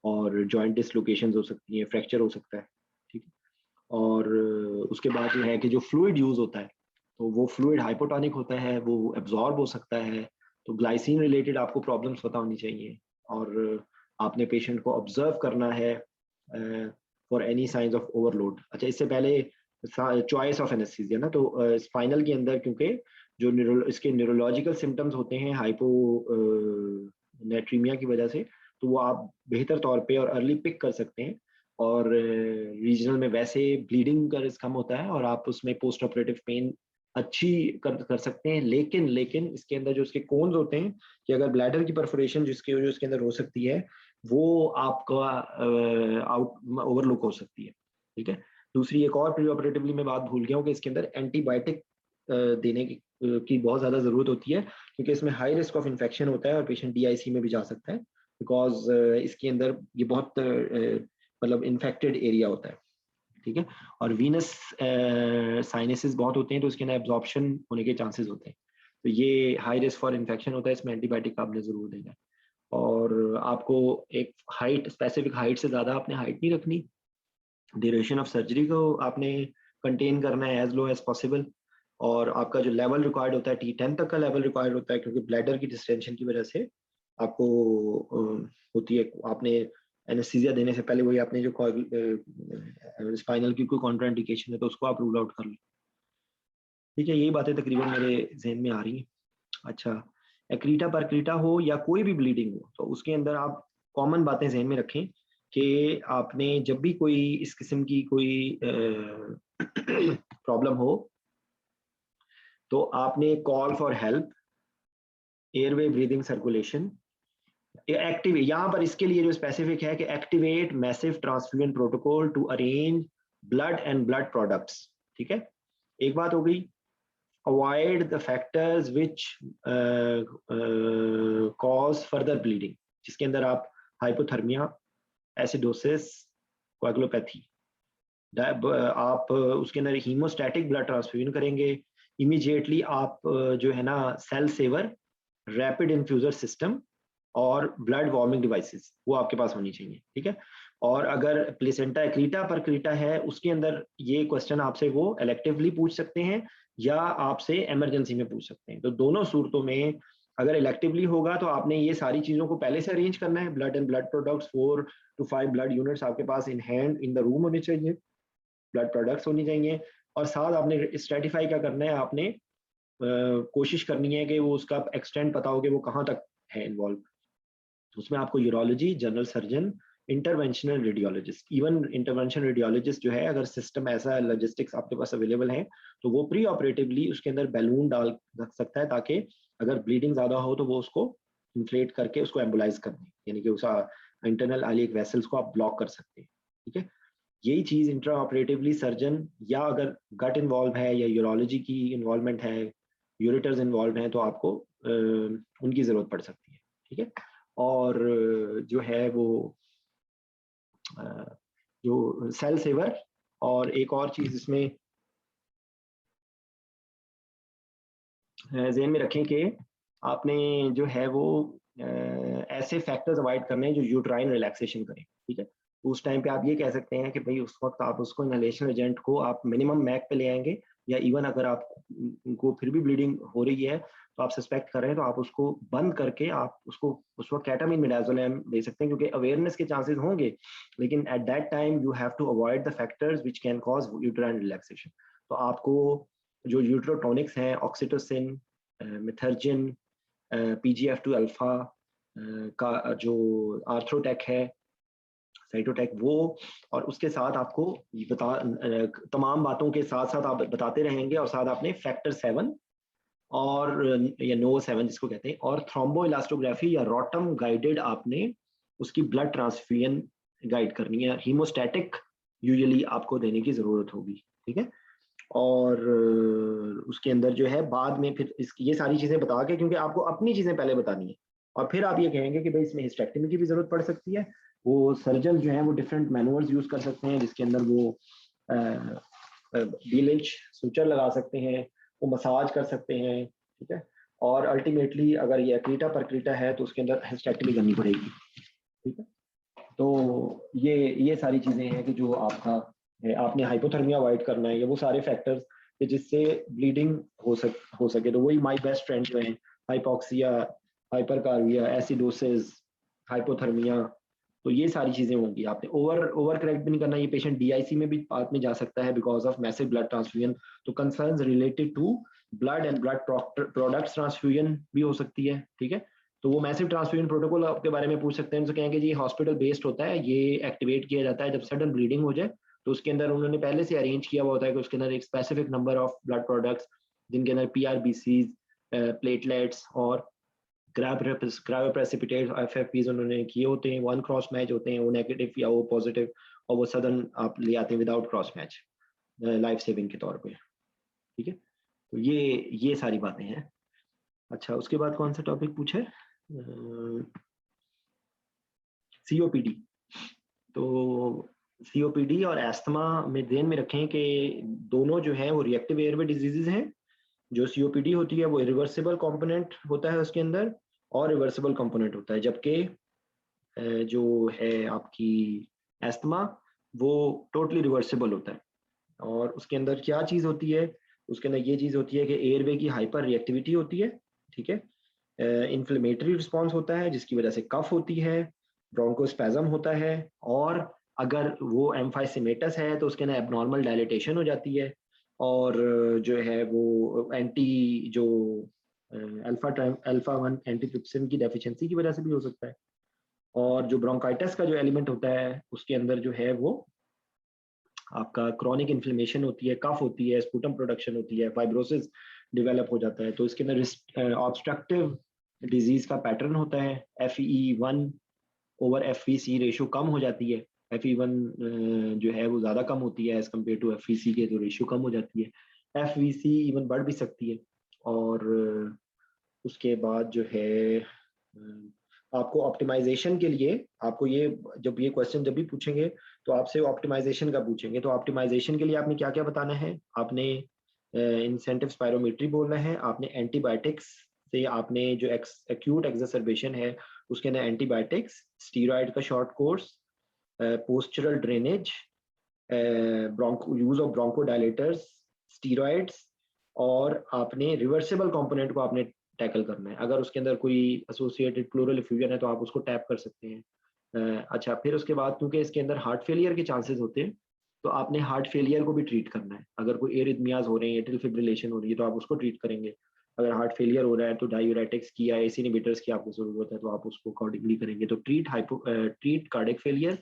और जॉइंट डिसलोकेशंस हो सकती हैं, फ्रैक्चर हो सकता है, ठीक है। और उसके बाद जो है कि जो फ्लूइड यूज होता है, तो वो फ्लूइड हाइपोटोनिक होता है, वो एब्जॉर्ब हो सकता है, तो ग्लाइसिन रिलेटेड आपको प्रॉब्लम्स पता होनी चाहिए, और आपने पेशेंट को ऑब्जर्व करना है for any science of overload. अच्छा, इससे पहले चॉइस ऑफ एनेस्थीसिया ना, तो स्पाइनल के अंदर क्योंकि जो इसके न्यूरोलॉजिकल सिम्टम्स होते हैं हाइपो नेट्रीमिया की वजह से, तो वो आप बेहतर तौर पे और अर्ली पिक कर सकते हैं, और रीजनल में वैसे ब्लीडिंग का रिस्क कम होता है, और आप उसमें पोस्ट ऑपरेटिव पेन अच्छी कर सकते हैं। लेकिन इसके अंदर जो इसके कोन्स होते हैं, कि अगर ब्लैडर की परफोरेशन जिसके जो इसके अंदर हो सकती है, वो आपका आउट ओवरलुक हो सकती है, ठीक है। दूसरी एक और प्री ऑपरेटिवली मैं बात भूल गया हूँ कि इसके अंदर एंटीबायोटिक देने की बहुत ज़्यादा ज़रूरत होती है, क्योंकि इसमें हाई रिस्क ऑफ इन्फेक्शन होता है और पेशेंट डीआईसी में भी जा सकता है, बिकॉज इसके अंदर ये बहुत मतलब इन्फेक्टेड एरिया होता है, ठीक है। और वीनस साइनसेस बहुत होते हैं, तो इसके अंदर एब्जॉर्प्शन होने के चांसेस होते हैं, तो ये हाई रिस्क फॉर इन्फेक्शन होता है, इसमें एंटीबायोटिक आपने ज़रूर देना है। और आपको एक हाइट, स्पेसिफिक हाइट से ज़्यादा आपने हाइट नहीं रखनी, ड्यूरेशन ऑफ सर्जरी को आपने कंटेन करना है एज लो एज पॉसिबल, और आपका जो लेवल रिक्वायर्ड होता है T10 तक का लेवल रिक्वायर्ड होता है, क्योंकि ब्लैडर की डिस्टेंशन की वजह से आपको होती है, आपने एनेस्थीसिया देने से पहले वही आपने जो स्पाइनल की कोई कॉन्ट्राइंडिकेशन है तो उसको आप रूल आउट कर लो, ठीक है। यही बातें तकरीबन मेरे जहन में आ रही हैं। अच्छा, एक्रीटा परक्रीटा हो या कोई भी ब्लीडिंग हो, तो उसके अंदर आप कॉमन बातें जहन में रखें कि आपने जब भी कोई इस किस्म की कोई प्रॉब्लम हो, तो आपने call for help, airway breathing circulation, active, यहाँ पर इसके लिए जो स्पेसिफिक है कि activate massive transfusion protocol to arrange blood and blood products, ठीक है। एक बात हो गई, avoid the factors which cause further bleeding, जिसके अंदर आप हाइपोथर्मिया, एसिडोसिस, कोएगुलोपैथी, आप उसके अंदर हीमोस्टैटिक ब्लड ट्रांसफ्यूजन करेंगे, इमीडिएटली आप जो है ना cell saver, rapid infuser system और ब्लड वार्मिंग डिवाइसेस वो आपके पास होनी चाहिए, ठीक है। और अगर प्लेसेंटा एक्रीटा परक्रीटा है, उसके अंदर ये क्वेश्चन आपसे वो इलेक्टिवली पूछ सकते हैं या आपसे इमरजेंसी में पूछ सकते हैं। तो दोनों सूरतों में अगर इलेक्टिवली होगा तो आपने ये सारी चीज़ों को पहले से अरेंज करना है, blood and blood products 4 to 5 blood units आपके पास in hand in the room होने चाहिए, ब्लड प्रोडक्ट्स होनी चाहिए, और साथ आपने स्ट्रेटिफाई क्या करना है, आपने कोशिश करनी है कि वो उसका एक्सटेंड पता हो कि वो कहाँ तक है इन्वॉल्व। उसमें आपको urology, general surgeon, interventional radiologist, even interventional radiologist जो है, अगर सिस्टम ऐसा लॉजिस्टिक्स आपके पास अवेलेबल है तो वो प्री ऑपरेटिवली उसके अंदर बैलून डाल रख सकता है, ताकि अगर ब्लीडिंग ज़्यादा हो तो वो उसको इन्फ्लेट करके उसको एम्बुलाइज कर दें, यानी कि उस इंटरनल आइलिक वेसल्स को आप ब्लॉक कर सकते हैं, ठीक है। यही चीज इंट्रा ऑपरेटिवली सर्जन, या अगर गट इन्वॉल्व है या यूरोलॉजी की इन्वॉल्वमेंट है, यूरेटर्स इन्वॉल्व हैं, तो आपको उनकी जरूरत पड़ सकती है, ठीक है। और जो है वो जो सेल सेवर, और एक और चीज इसमें ज़हन में रखें कि आपने जो है वो ऐसे फैक्टर्स अवॉइड करने हैं जो यूट्राइन रिलैक्सेशन करें, ठीक है। तो उस टाइम पे आप ये कह सकते हैं कि भाई उस वक्त आप उसको इनहेलेशन एजेंट को आप मिनिमम मैक पे ले आएंगे, या इवन अगर आप को फिर भी ब्लीडिंग हो रही है तो आप सस्पेक्ट कर रहे हैं, तो आप उसको बंद करके आप उसको उस वक्त कैटामिन मिडाजोलैम दे सकते हैं, क्योंकि अवेयरनेस के चांसेस होंगे, लेकिन at that time you have to avoid the factors which can cause uterine relaxation. तो आपको जो यूट्रोटॉनिक्स हैं, ऑक्सीटोसिन, मिथर्जिन, PGF2 अल्फा का जो आर्थ्रोटेक है, साइटोटेक, वो, और उसके साथ आपको तमाम बातों के साथ साथ आप बताते रहेंगे, और साथ आपने फैक्टर 7 और या नो 7 जिसको कहते हैं, और थ्रोम्बो इलास्टोग्राफी या रोटम गाइडेड आपने उसकी ब्लड ट्रांसफ्यूजन गाइड करनी है। हीमोस्टैटिक यूजुअली आपको देने की जरूरत होगी, ठीक है। और उसके अंदर जो है बाद में फिर ये सारी चीजें बता के, क्योंकि आपको अपनी चीजें पहले बतानी है, और फिर आप ये कहेंगे कि भाई इसमें हिस्टेक्टमी की भी जरूरत पड़ सकती है, वो सर्जन जो है वो डिफरेंट मैनुअल्स यूज कर सकते हैं, जिसके अंदर वो बीलिंच सूचर लगा सकते हैं, वो मसाज कर सकते हैं, ठीक है। और अल्टीमेटली अगर ये अक्रीटा परक्रीटा है तो उसके अंदर हिस्टेक्टमी करनी पड़ेगी, ठीक है। तो ये सारी चीजें हैं कि जो आपका आपने हाइपोथर्मिया अवॉइड करना है, ये वो सारे फैक्टर्स कि जिससे ब्लीडिंग हो सके। तो वही माय बेस्ट फ्रेंड जो है, हाइपोक्सिया, हाइपरकार्बिया, एसिडोसिस, हाइपोथर्मिया, तो ये सारी चीजें होंगी। आपने ओवर करेक्ट भी नहीं करना। ये पेशेंट DIC में भी बाद में जा सकता है because of massive blood transfusion. तो concerns related to blood and blood products transfusion भी हो सकती है, ठीक है। तो वो मैसिव ट्रांसफ्यूजन प्रोटोकॉल आपके बारे में पूछ सकते हैं, उनसे कहेंगे जी हॉस्पिटल बेस्ड होता है, ये एक्टिवेट किया जाता है जब सडन ब्लीडिंग हो जाए, तो उसके अंदर उन्होंने पहले से अरेंज किया हुआ होता है कि उसके अंदर एक specific number of blood products, जिनके अंदर PRBCs, प्लेटलेट्स और क्रायोप्रेसिपिटेट FFPs उन्होंने किए होते हैं, 1 क्रॉस मैच होते हैं, वो नेगेटिव या वो पॉजिटिव, और वो सडन आप ले आते हैं without cross match life saving के तौर पे, ठीक है। तो ये सारी बातें हैं। अच्छा, उसके बाद कौन सा टॉपिक पूछे? COPD। तो COPD और एस्थमा में ध्यान में रखें कि दोनों जो है वो रिएक्टिव एयरवे डिजीजेज हैं। जो COPD होती है वो रिवर्सिबल कंपोनेंट होता है उसके अंदर, और रिवर्सिबल कंपोनेंट होता है, जबकि जो है आपकी एस्थमा वो टोटली रिवर्सिबल होता है। और उसके अंदर क्या चीज होती है? उसके अंदर ये चीज होती है कि एयरवे की हाइपर रिएक्टिविटी होती है, ठीक है। इन्फ्लेमेटरी रिस्पॉन्स होता है जिसकी वजह से कफ होती है, ब्रोंकोस्पैज्म होता है, और अगर वो एम्फाइसीमेटस है तो उसके अंदर एबनॉर्मल डायलिटेशन हो जाती है, और जो है वो एंटी जो अल्फा 1 एंटीट्रिप्सिन की डेफिशिएंसी की वजह से भी हो सकता है। और जो ब्रोंकाइटिस का जो एलिमेंट होता है उसके अंदर जो है वो आपका क्रॉनिक इन्फ्लेमेशन होती है, कफ होती है, स्पूटम प्रोडक्शन होती है, फाइब्रोसिस डेवलप हो जाता है। तो इसके अंदर ऑब्स्ट्रक्टिव डिजीज का पैटर्न होता है। FEV1 ओवर FVC रेशियो कम हो जाती है। FEV1 जो है वो ज़्यादा कम होती है एज कम्पेयर टू FVC के, तो रेशियो कम हो जाती है। FVC इवन बढ़ भी सकती है। और उसके बाद जो है आपको ऑप्टिमाइजेशन के लिए, आपको ये जब ये क्वेश्चन जब भी पूछेंगे तो आपसे ऑप्टिमाइजेशन का पूछेंगे। तो ऑप्टिमाइजेशन के लिए आपने क्या क्या बताना है? आपने इंसेंटिव स्पायरोमेट्री बोलना है, आपने एंटीबायोटिक्स से, आपने जो एक्यूट एक्सरबेशन है उसके अंदर एंटीबायोटिक्स, स्टीरॉयड का short course, postural drainage, use of bronchodilators, steroids, और आपने रिवर्सिबल कंपोनेंट को आपने टैकल करना है। अगर उसके अंदर कोई एसोसिएटेड प्लूरल इफ्यूजन है तो आप उसको टैप कर सकते हैं। अच्छा, फिर उसके बाद क्योंकि इसके अंदर हार्ट फेलियर के चांसेस होते हैं तो आपने हार्ट फेलियर को भी ट्रीट करना है। अगर कोई एरिथमियाज हो रहे हैं, एट्रियल फिब्रिलेशन हो रही है तो आप उसको ट्रीट करेंगे। अगर हार्ट फेलियर हो रहा है तो डायूरेटिक्स की या ACE इनहिबिटर्स की आपको जरूरत है तो आप उसको अकॉर्डिंगली करेंगे। तो treat cardiac failure,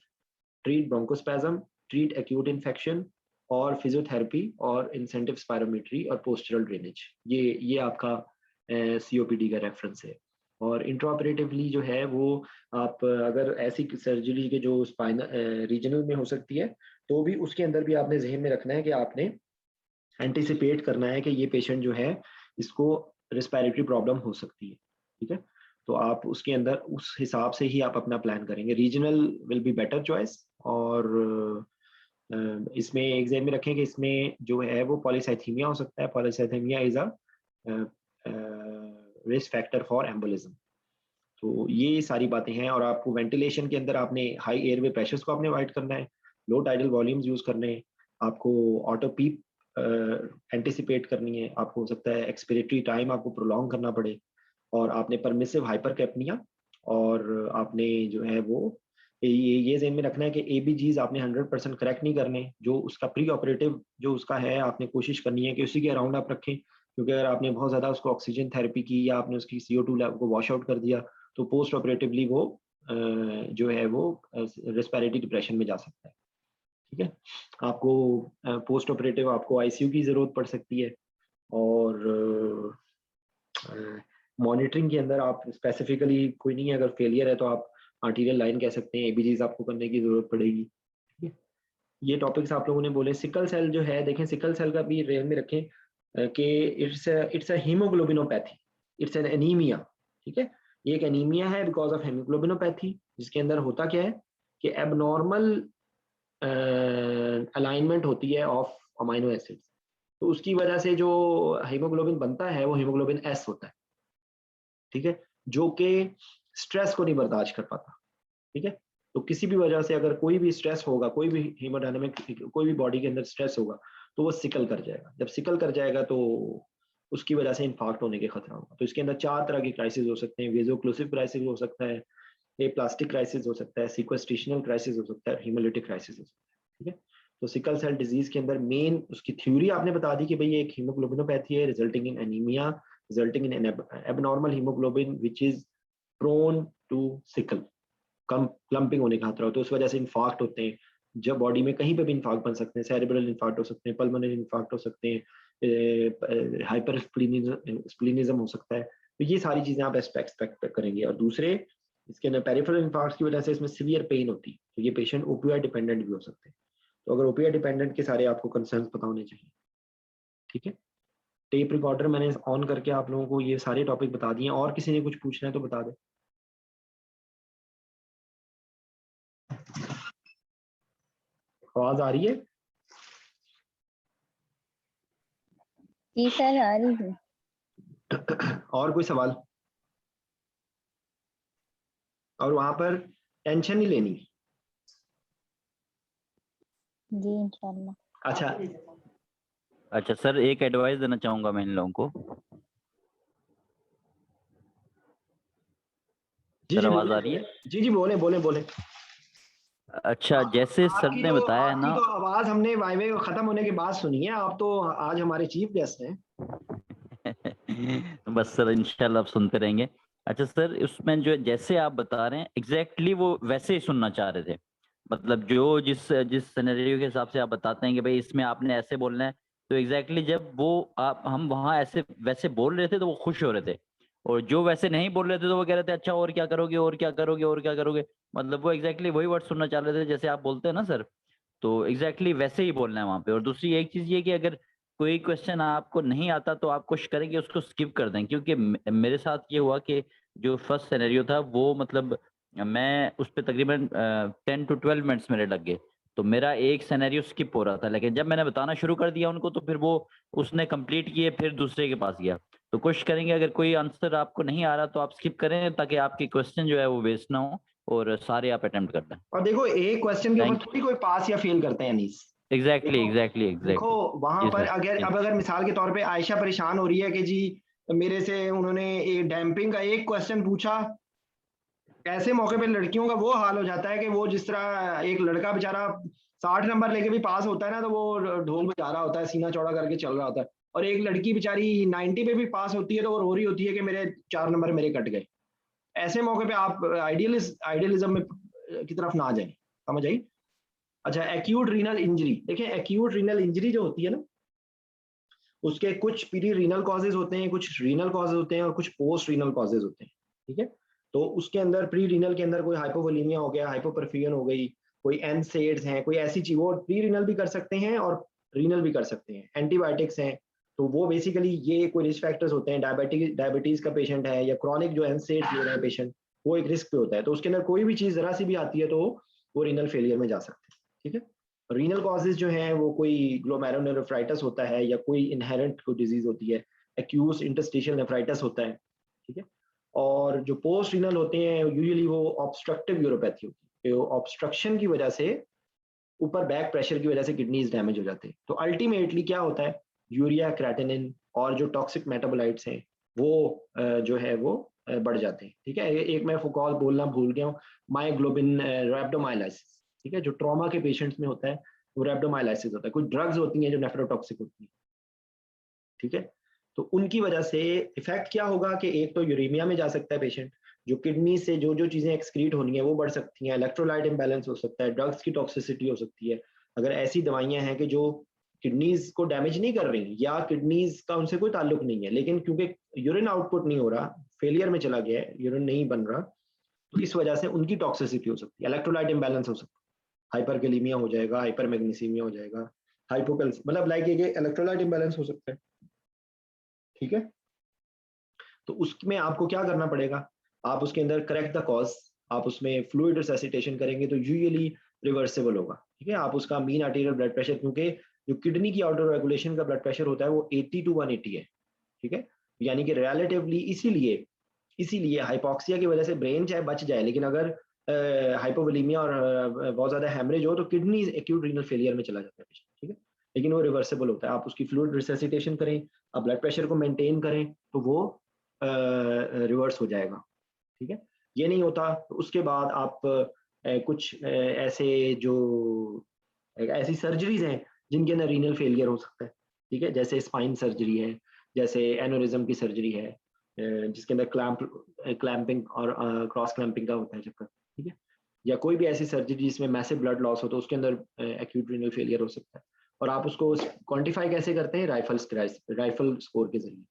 treat bronchospasm, treat acute infection, और फिजियोथेरेपी, और इंसेंटिव स्पायरोमेट्री, और पोस्चरल ड्रेनेज। ये आपका COPD का रेफरेंस है। और इंट्राऑपरेटिवली जो है वो आप अगर ऐसी सर्जरी के जो स्पाइनल रीजनल में हो सकती है तो भी उसके अंदर भी आपने जहन में रखना है कि आपने एंटिसिपेट करना है कि ये पेशेंट जो है इसको रिस्पायरेटरी प्रॉब्लम हो सकती है, ठीक है। तो आप उसके अंदर उस हिसाब से ही आप अपना प्लान करेंगे। Regional will be better choice. और इसमें एग्जाम में रखें कि इसमें जो है वो पॉलीसाइथीमिया हो सकता है। Polycythaemia is a risk factor for embolism. तो ये सारी बातें हैं। और आपको वेंटिलेशन के अंदर आपने हाई एयरवे प्रेशर्स को आपने अवॉइड करना है, लो टाइडल वॉल्यूम्स यूज करने हैं, आपको ऑटो पीप एंटिसिपेट करनी है, आपको हो सकता है एक्सपिरेटरी टाइम आपको प्रोलॉन्ग करना पड़े, और आपने परमिसिव हाइपरकैप्निया, और आपने जो है वो ये ज़हन में रखना है कि एबीजीज आपने 100% करेक्ट नहीं करने। जो उसका प्री ऑपरेटिव जो उसका है आपने कोशिश करनी है कि उसी के अराउंड आप रखें, क्योंकि अगर आपने बहुत ज़्यादा उसको ऑक्सीजन थेरेपी की या आपने उसकी CO2 लेवल को वॉश आउट कर दिया तो पोस्ट ऑपरेटिवली वो जो है वो रेस्पिरेटरी डिप्रेशन में जा सकता है, ठीक है। आपको पोस्ट ऑपरेटिव आपको आईसीयू की ज़रूरत पड़ सकती है। और मॉनिटरिंग के अंदर आप स्पेसिफिकली कोई नहीं है, अगर फेलियर है तो आप आर्टीरियल लाइन कह सकते हैं, एबीजीज आपको करने की जरूरत पड़ेगी, ठीक है। ये टॉपिक्स आप लोगों ने बोले। सिकल सेल जो है, देखें सिकल सेल का भी रेल में रखें कि it's a haemoglobinopathy, it's an anaemia, ठीक है। ये एक एनीमिया है बिकॉज ऑफ हीमोग्लोबिनोपैथी, जिसके अंदर होता क्या है कि एबनॉर्मल अलाइनमेंट होती है ऑफ अमाइनो एसिड्स। तो उसकी वजह से जो हीमोग्लोबिन बनता है वो हीमोग्लोबिन एस होता है, ठीक है, जो कि स्ट्रेस को नहीं बर्दाश्त कर पाता, ठीक है। तो किसी भी वजह से अगर कोई भी स्ट्रेस होगा, कोई भी हीमोडायनामिक कोई भी बॉडी के अंदर स्ट्रेस होगा तो वो सिकल कर जाएगा। जब सिकल कर जाएगा तो उसकी वजह से इन्फार्क्ट होने के खतरा होगा। तो इसके अंदर 4 तरह के क्राइसिस हो सकते हैं। वेजोक्लूसिव क्राइसिस हो सकता है, प्लास्टिक क्राइसिस हो सकता है, सीक्वेस्ट्रेशनल क्राइसिस हो सकता है, हीमोलिटिक क्राइसिस हो सकता है, ठीक है। तो सिकल सेल डिजीज के अंदर मेन उसकी थ्योरी आपने बता दी कि भाई ये एक हीमोग्लोबिनोपैथी है resulting in anaemia, resulting in abnormal haemoglobin which is prone to sickle, कम क्लम्पिंग होने का खतरा होता है। उस वजह से इन्फार्क्ट होते हैं। जब बॉडी में कहीं पे भी इन्फार्क्ट बन सकते हैं, सेरेब्रल इन्फार्क्ट हो सकते हैं, पल्मोनरी इन्फार्क्ट हो सकते हैं, हाइपर स्प्लीनिज्म हो सकता है। तो ये सारी चीजें आप एक्सपेक्ट करेंगे। और दूसरे इसके अंदर पेरिफेरल इन्फार्क्ट की वजह से इसमें सीवियर पेन होती है, तो ये पेशेंट ओपियोइड डिपेंडेंट भी हो सकते हैं। तो अगर ओपियोइड डिपेंडेंट के सारे आपको कंसर्न्स पता होने चाहिए, ठीक है। टेप रिकॉर्डर मैंने ऑन करके आप लोगों को ये सारे टॉपिक बता दिए। और किसी ने कुछ पूछना है तो बता दे। आवाज आ रही है? जी सर आ रही है। और कोई सवाल? और वहां पर टेंशन नहीं लेनी। जी इंशाल्लाह। अच्छा सर, एक एडवाइस देना चाहूंगा मैं इन लोगों को। जी सर जी आवाज बोले, आ रही है? जी जी बोले बोले बोले। अच्छा, जैसे सर ने बताया है आपकी ना। तो आवाज हमने वाइवे खत्म होने के बाद सुनी है। आप तो आज हमारे चीफ गेस्ट हैं। बस सर इंशाल्लाह आप सुनते रहेंगे। अच्छा सर, उसमें जो जैसे आप बता रहे हैं एग्जैक्टली वो वैसे ही सुनना चाह रहे थे। मतलब जो जिस जिस सिनेरियो के हिसाब से आप बताते हैं कि भाई इसमें आपने ऐसे बोलना है, तो एग्जैक्टली जब वो आप हम वहाँ ऐसे वैसे बोल रहे थे तो वो खुश हो रहे थे, और जो वैसे नहीं बोल रहे थे तो वो कह रहे थे अच्छा और क्या करोगे और क्या करोगे और क्या करोगे। मतलब वो एग्जैक्टली वही वर्ड सुनना चाह रहे थे जैसे आप बोलते हैं ना सर। तो एग्जैक्टली वैसे ही बोलना है वहां पे। और दूसरी एक चीज ये कि अगर कोई क्वेश्चन आपको नहीं आता तो आप कोशिश करें कि उसको स्किप कर दें, क्योंकि मेरे साथ ये हुआ कि जो फर्स्ट सिनेरियो था वो मतलब मैं उस पर तकरीबन 10 to 12 मिनट्स मेरे लग गए, तो मेरा एक सिनेरियो स्किप हो रहा था। लेकिन जब मैंने बताना शुरू कर दिया उनको तो फिर वो उसने कंप्लीट किए, फिर दूसरे के पास गया। तो कोशिश करेंगे अगर कोई आंसर आपको नहीं आ रहा तो आप स्किप करें, ताकि आपकी क्वेश्चन जो है वो वेस्ट ना हो और सारे आप अटेम्प्ट कर लें। और देखो एक क्वेश्चन के ऊपर थैंक थोड़ी कोई पास या फेल करते हैं अनीस। एग्जैक्टली देखो एग्जैक्टली देखो एग्जैक्टली। वहां जी पर सर। अगर अब अगर मिसाल के तौर पे आयशा परेशान हो रही है कि जी मेरे से उन्होंने एक डैम्पिंग का एक क्वेश्चन पूछा, ऐसे मौके पे लड़कियों का वो हाल हो जाता है कि वो जिस तरह एक लड़का बेचारा 60 नंबर लेके भी पास होता है ना, तो वो ढोल बजा रहा होता है, सीना चौड़ा करके चल रहा होता है। और एक लड़की बेचारी 90 पे भी पास होती है तो वो रो रही होती है कि मेरे 4 नंबर मेरे कट गए। ऐसे मौके पे आप आइडियलिज्म में की तरफ ना जाएं। समझ आई? अच्छा, एक्यूट रीनल इंजरी। देखिए एक्यूट रीनल इंजरी जो होती है ना, उसके कुछ पीरी रीनल कॉजेज होते हैं, कुछ रीनल कॉजेज होते हैं और कुछ पोस्ट रीनल कॉजेज होते हैं, ठीक है। तो उसके अंदर प्री रीनल के अंदर कोई हाइपोवोलीमिया हो गया, हाइपोपरफ्यूजन हो गई, कोई एनसेड्स हैं, कोई ऐसी चीज, वो प्री रीनल भी कर सकते हैं और रीनल भी कर सकते हैं। एंटीबायोटिक्स हैं, तो वो बेसिकली ये कोई रिस्क फैक्टर्स होते हैं। डायबिटीज का पेशेंट है या क्रॉनिक जो एनसेड्स ले रहे हैं पेशेंट, वो एक रिस्क पे होता है। तो उसके अंदर कोई भी चीज जरा सी भी आती है तो वो रीनल फेलियर में जा सकते हैं, ठीक है। रीनल कॉजेज जो हैं वो कोई ग्लोमेरुलोनेफ्राइटिस होता है या कोई इनहेरेंट कोई डिजीज होती है, एक्यूज इंटरस्टिशियल नेफ्राइटिस होता है, ठीक है। और जो पोस्ट रीनल होते हैं यूजुअली वो ऑब्स्ट्रक्टिव यूरोपैथी होती है, ऑब्स्ट्रक्शन की वजह से, ऊपर बैक प्रेशर की वजह से किडनीज डैमेज हो जाते हैं। तो अल्टीमेटली क्या होता है, यूरिया, क्रेटिनिन और जो टॉक्सिक मेटाबोलाइट्स हैं वो जो है वो बढ़ जाते हैं, ठीक है। एक मैं फुकॉल बोलना भूल गया हूँ, मायोग्लोबिन रैप्डोमाइलाइसिस, ठीक है, जो ट्रॉमा के पेशेंट्स में होता है वो रैप्डोमाइलाइसिस होता है। कुछ ड्रग्स होती हैं जो नेफ्रोटॉक्सिक होती हैं, ठीक है। तो उनकी वजह से इफेक्ट क्या होगा कि एक तो यूरेमिया में जा सकता है पेशेंट, जो किडनी से जो जो चीजें एक्सक्रीट होनी है वो बढ़ सकती हैं, इलेक्ट्रोलाइट इम्बैलेंस हो सकता है, ड्रग्स की टॉक्सिसिटी हो सकती है। अगर ऐसी दवाइयां हैं कि जो किडनीज को डैमेज नहीं कर रही या किडनीज का उनसे कोई ताल्लुक नहीं है, लेकिन क्योंकि यूरिन आउटपुट नहीं हो रहा, फेलियर में चला गया है, यूरिन नहीं बन रहा, तो इस वजह से उनकी टॉक्सिसिटी हो सकती है, इलेक्ट्रोलाइट इम्बैलेंस हो सकता है, हाइपरकैलेमिया हो जाएगा, हाइपरमैग्नीसीमिया हो जाएगा, हाइपोकैल्स, मतलब लाइक ये इलेक्ट्रोलाइट इम्बैलेंस हो सकता है, ठीक है। तो उसमें आपको क्या करना पड़ेगा, आप उसके अंदर करेक्ट द कॉज, आप उसमें फ्लूइड रिससिटेशन करेंगे तो यूजुअली रिवर्सिबल होगा, ठीक है। आप उसका मीन आर्टेरियल ब्लड प्रेशर, क्योंकि जो किडनी की ऑटो रेगुलेशन का ब्लड प्रेशर होता है वो 80 to 180 है, ठीक है। यानी कि रिलेटिवली इसीलिए हाइपोक्सिया की वजह से ब्रेन चाहे बच जाए, लेकिन अगर हाइपोवोलीमिया और बहुत ज्यादा हेमरेज हो तो किडनी एक्यूट रीनल फेलियर में चला जाता है पेशेंट, ठीक है। लेकिन वो रिवर्सिबल होता है, आप उसकी फ्लूइड रिससिटेशन करें, आप ब्लड प्रेशर को मेंटेन करें तो वो रिवर्स हो जाएगा, ठीक है। ये नहीं होता तो उसके बाद आप कुछ ऐसे जो ऐसी सर्जरीज हैं जिनके अंदर रीनल फेलियर हो सकता है, ठीक है, जैसे स्पाइन सर्जरी है, जैसे एनोरिज्म की सर्जरी है, जिसके अंदर क्लैंपिंग और क्रॉस क्लैंपिंग का होता है चक्कर, ठीक है, या कोई भी ऐसी सर्जरी जिसमें मैसिव ब्लड लॉस हो तो उसके अंदर एक्यूट रीनल फेलियर हो सकता है। और आप उसको क्वांटिफाई कैसे करते हैं, राइफल स्कोर के जरिए,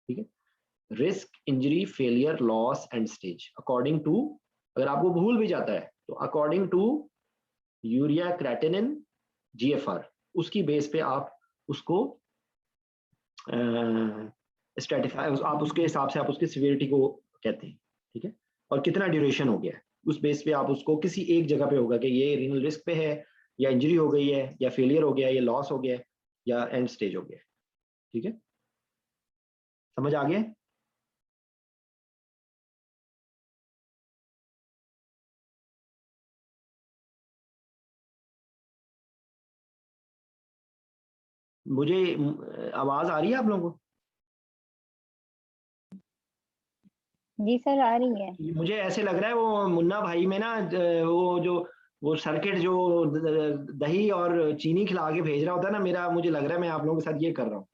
ठीक है। Risk, injury, failure, loss end stage according to, अगर आपको भूल भी जाता है तो according to urea, creatinine, GFR, उसकी बेस पे आप उसको स्ट्रेटिफाई, आप उसके हिसाब से आप उसकी सिवियरिटी को कहते हैं, ठीक है। और कितना ड्यूरेशन हो गया है उस बेस पे आप उसको किसी एक जगह पे होगा कि ये रीनल रिस्क पे है, या इंजरी हो गई है, या फेलियर हो गया, या लॉस हो गया, या एंड स्टेज हो गया, ठीक है। समझ आ गया? मुझे आवाज आ रही है आप लोगों को? जी सर आ रही है। मुझे ऐसे लग रहा है वो मुन्ना भाई में ना वो जो वो सर्किट जो दही और चीनी खिला के भेज रहा होता है ना, मेरा मुझे लग रहा है मैं आप लोगों के साथ ये कर रहा हूँ।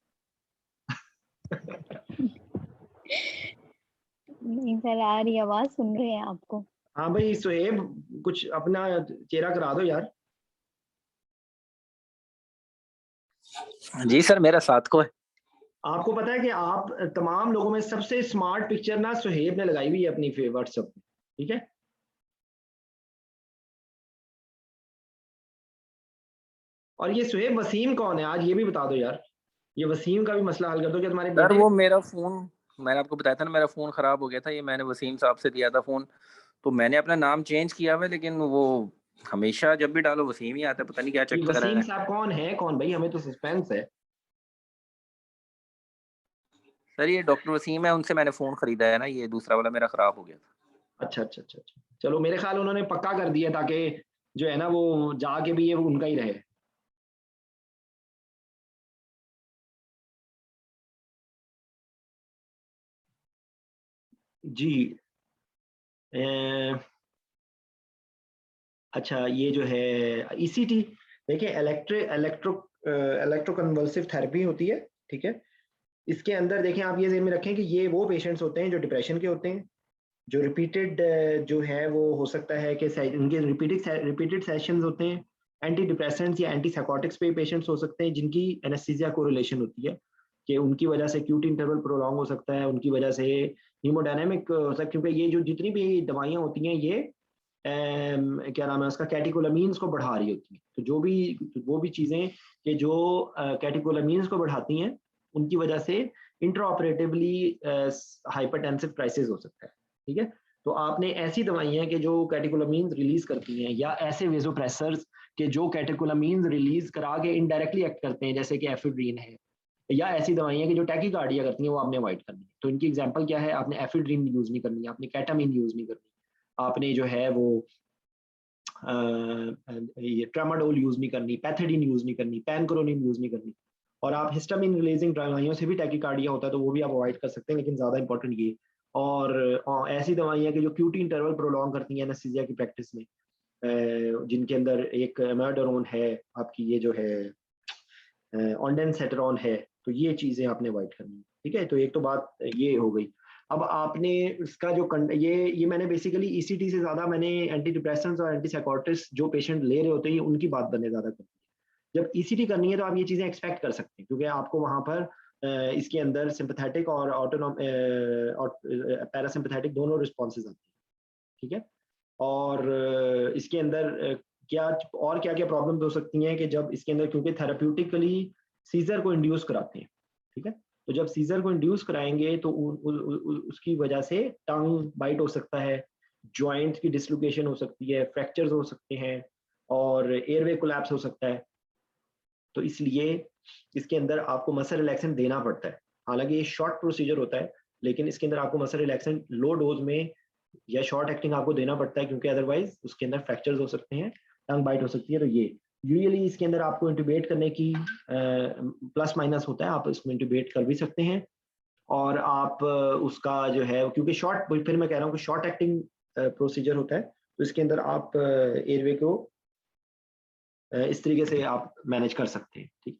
नहीं सर आ रही आवाज, सुन रहे हैं आपको। हाँ भाई सुहेब, कुछ अपना चेहरा करा दो यार। जी सर मेरा साथ को है। आपको पता है कि आप तमाम लोगों में सबसे स्मार्ट पिक्चर ना सुहेब ने लगाई हुई है अपनी व्हाट्सएप पे, ठीक है। और ये सुहेब वसीम कौन है, आज ये भी बता दो यार, ये वसीम का भी मसला हल कर दो। क्या तुम्हारे सर बेटे? वो मेरा फोन, मैंने आपको बताया था ना मेरा फोन खराब हो गया था, ये मैंने वसीम साहब से लिया था फोन, तो मैंने अपना नाम चेंज किया हुआ है, लेकिन वो हमेशा जब भी डालो वसीम ही आता है, पता नहीं क्या ये चक्कर वसीम है। साहब कौन है, कौन भाई, हमें तो सस्पेंस है। सर ये डॉक्टर वसीम है, उनसे मैंने फोन खरीदा है ना, ये दूसरा वाला मेरा खराब हो गया था। अच्छा अच्छा अच्छा अच्छा, चलो मेरे ख्याल उन्होंने पक्का कर दिया ताकि जो है ना वो जाके भी ये उनका ही रहे। जी अच्छा, ये जो है ईसीटी, देखिए इलेक्ट्रोकन्वल्सिव थेरेपी होती है, ठीक है। इसके अंदर देखें आप ये ध्यान में रखें कि ये वो पेशेंट्स होते हैं जो डिप्रेशन के होते हैं, जो रिपीटेड जो है वो हो सकता है कि इनके रिपीटेड सेशंस होते हैं, एंटी डिप्रेसेंट्स या एंटी साइकोटिक्स पे पेशेंट्स हो सकते हैं जिनकी एनेस्थीसिया कोरिलेशन होती है। कि उनकी वजह से क्यूट इंटरवल प्रोलॉन्ग हो सकता है, उनकी वजह से हीमोडायनामिक हो सकता है, क्योंकि ये जो जितनी भी दवाइयाँ होती हैं ये क्या नाम है उसका, कैटेकोलामीन्स को बढ़ा रही होती है। तो जो भी वो भी चीज़ें कि जो कैटेकोलामीन्स को बढ़ाती हैं उनकी वजह से इंट्राऑपरेटिवली हाइपरटेंसिव क्राइसिस हो सकता है। ठीक है, तो आपने ऐसी दवाइयाँ कि जो कैटेकोलामीन्स रिलीज करती हैं, या ऐसे वेजोप्रेसर्स के जो कैटेकोलामीन्स रिलीज करा के इनडायरेक्टली एक्ट करते हैं, जैसे कि एफिड्रीन है, या ऐसी दवाइयाँ कि जो टैकीकार्डिया करती हैं, वो आपने अवॉइड करनी है। तो इनकी एग्जांपल क्या है, आपने एफिड्रीन यूज नहीं करनी है, आपने केटामिन यूज नहीं करनी, आपने जो है वो ये ट्रामाडोल यूज नहीं करनी, पैथिडीन यूज नहीं करनी, पैनक्रोनिन यूज नहीं करनी। और आप हिस्टामिन रिलीजिंग दवाइयों से भी टैकीकार्डिया होता है तो वो भी आप अवॉइड कर सकते हैं, लेकिन ज्यादा इंपॉर्टेंट ये। और ऐसी दवाइयाँ कि जो क्यूटी इंटरवल प्रोलॉन्ग करती हैं एनेस्थीसिया की प्रैक्टिस में, जिनके अंदर एक एमाडोरोन है, आपकी ये जो है ऑन्डेनसेट्रॉन है, तो ये चीजें आपने अवॉइड करनी है। ठीक है, तो एक तो बात ये हो गई। अब आपने इसका जो ये मैंने बेसिकली ईसीटी से ज्यादा मैंने एंटी डिप्रेसेंट्स और एंटी साइकोटिक्स जो पेशेंट ले रहे होते हैं उनकी बात मैंने ज्यादा करनी है। जब ईसीटी करनी है तो आप ये चीजें एक्सपेक्ट कर सकते हैं, क्योंकि आपको वहां पर इसके अंदर सिंपैथेटिक और ऑटोनॉम और पैरासिम्पैथेटिक दोनों रिस्पॉन्सेज आती हैं। ठीक है, और इसके अंदर क्या क्या प्रॉब्लम्स हो सकती हैं कि जब इसके अंदर, क्योंकि थेराप्यूटिकली सीजर को इंड्यूस कराते हैं। ठीक है, तो जब सीजर को इंड्यूस कराएंगे तो उसकी वजह से टंग बाइट हो सकता है, जॉइंट की डिसलोकेशन हो सकती है, फ्रैक्चर्स हो सकते हैं, और एयरवे कोलैप्स हो सकता है। तो इसलिए इसके अंदर आपको मसल रिलैक्सेंट देना पड़ता है। हालांकि ये शॉर्ट प्रोसीजर होता है, लेकिन इसके अंदर आपको मसल रिलैक्सेंट लो डोज में या शॉर्ट एक्टिंग आपको देना पड़ता है, क्योंकि अदरवाइज उसके अंदर फ्रैक्चर्स हो सकते हैं, टंग बाइट हो सकती है। तो ये यूजुअली इसके अंदर आपको इंट्यूबेट करने की प्लस माइनस होता है, आप इसको इंट्यूबेट कर भी सकते हैं, और आप उसका जो है, क्योंकि शॉर्ट, फिर मैं कह रहा हूँ कि शॉर्ट एक्टिंग प्रोसीजर होता है, तो इसके अंदर आप एयरवे को इस तरीके से आप मैनेज कर सकते हैं। ठीक,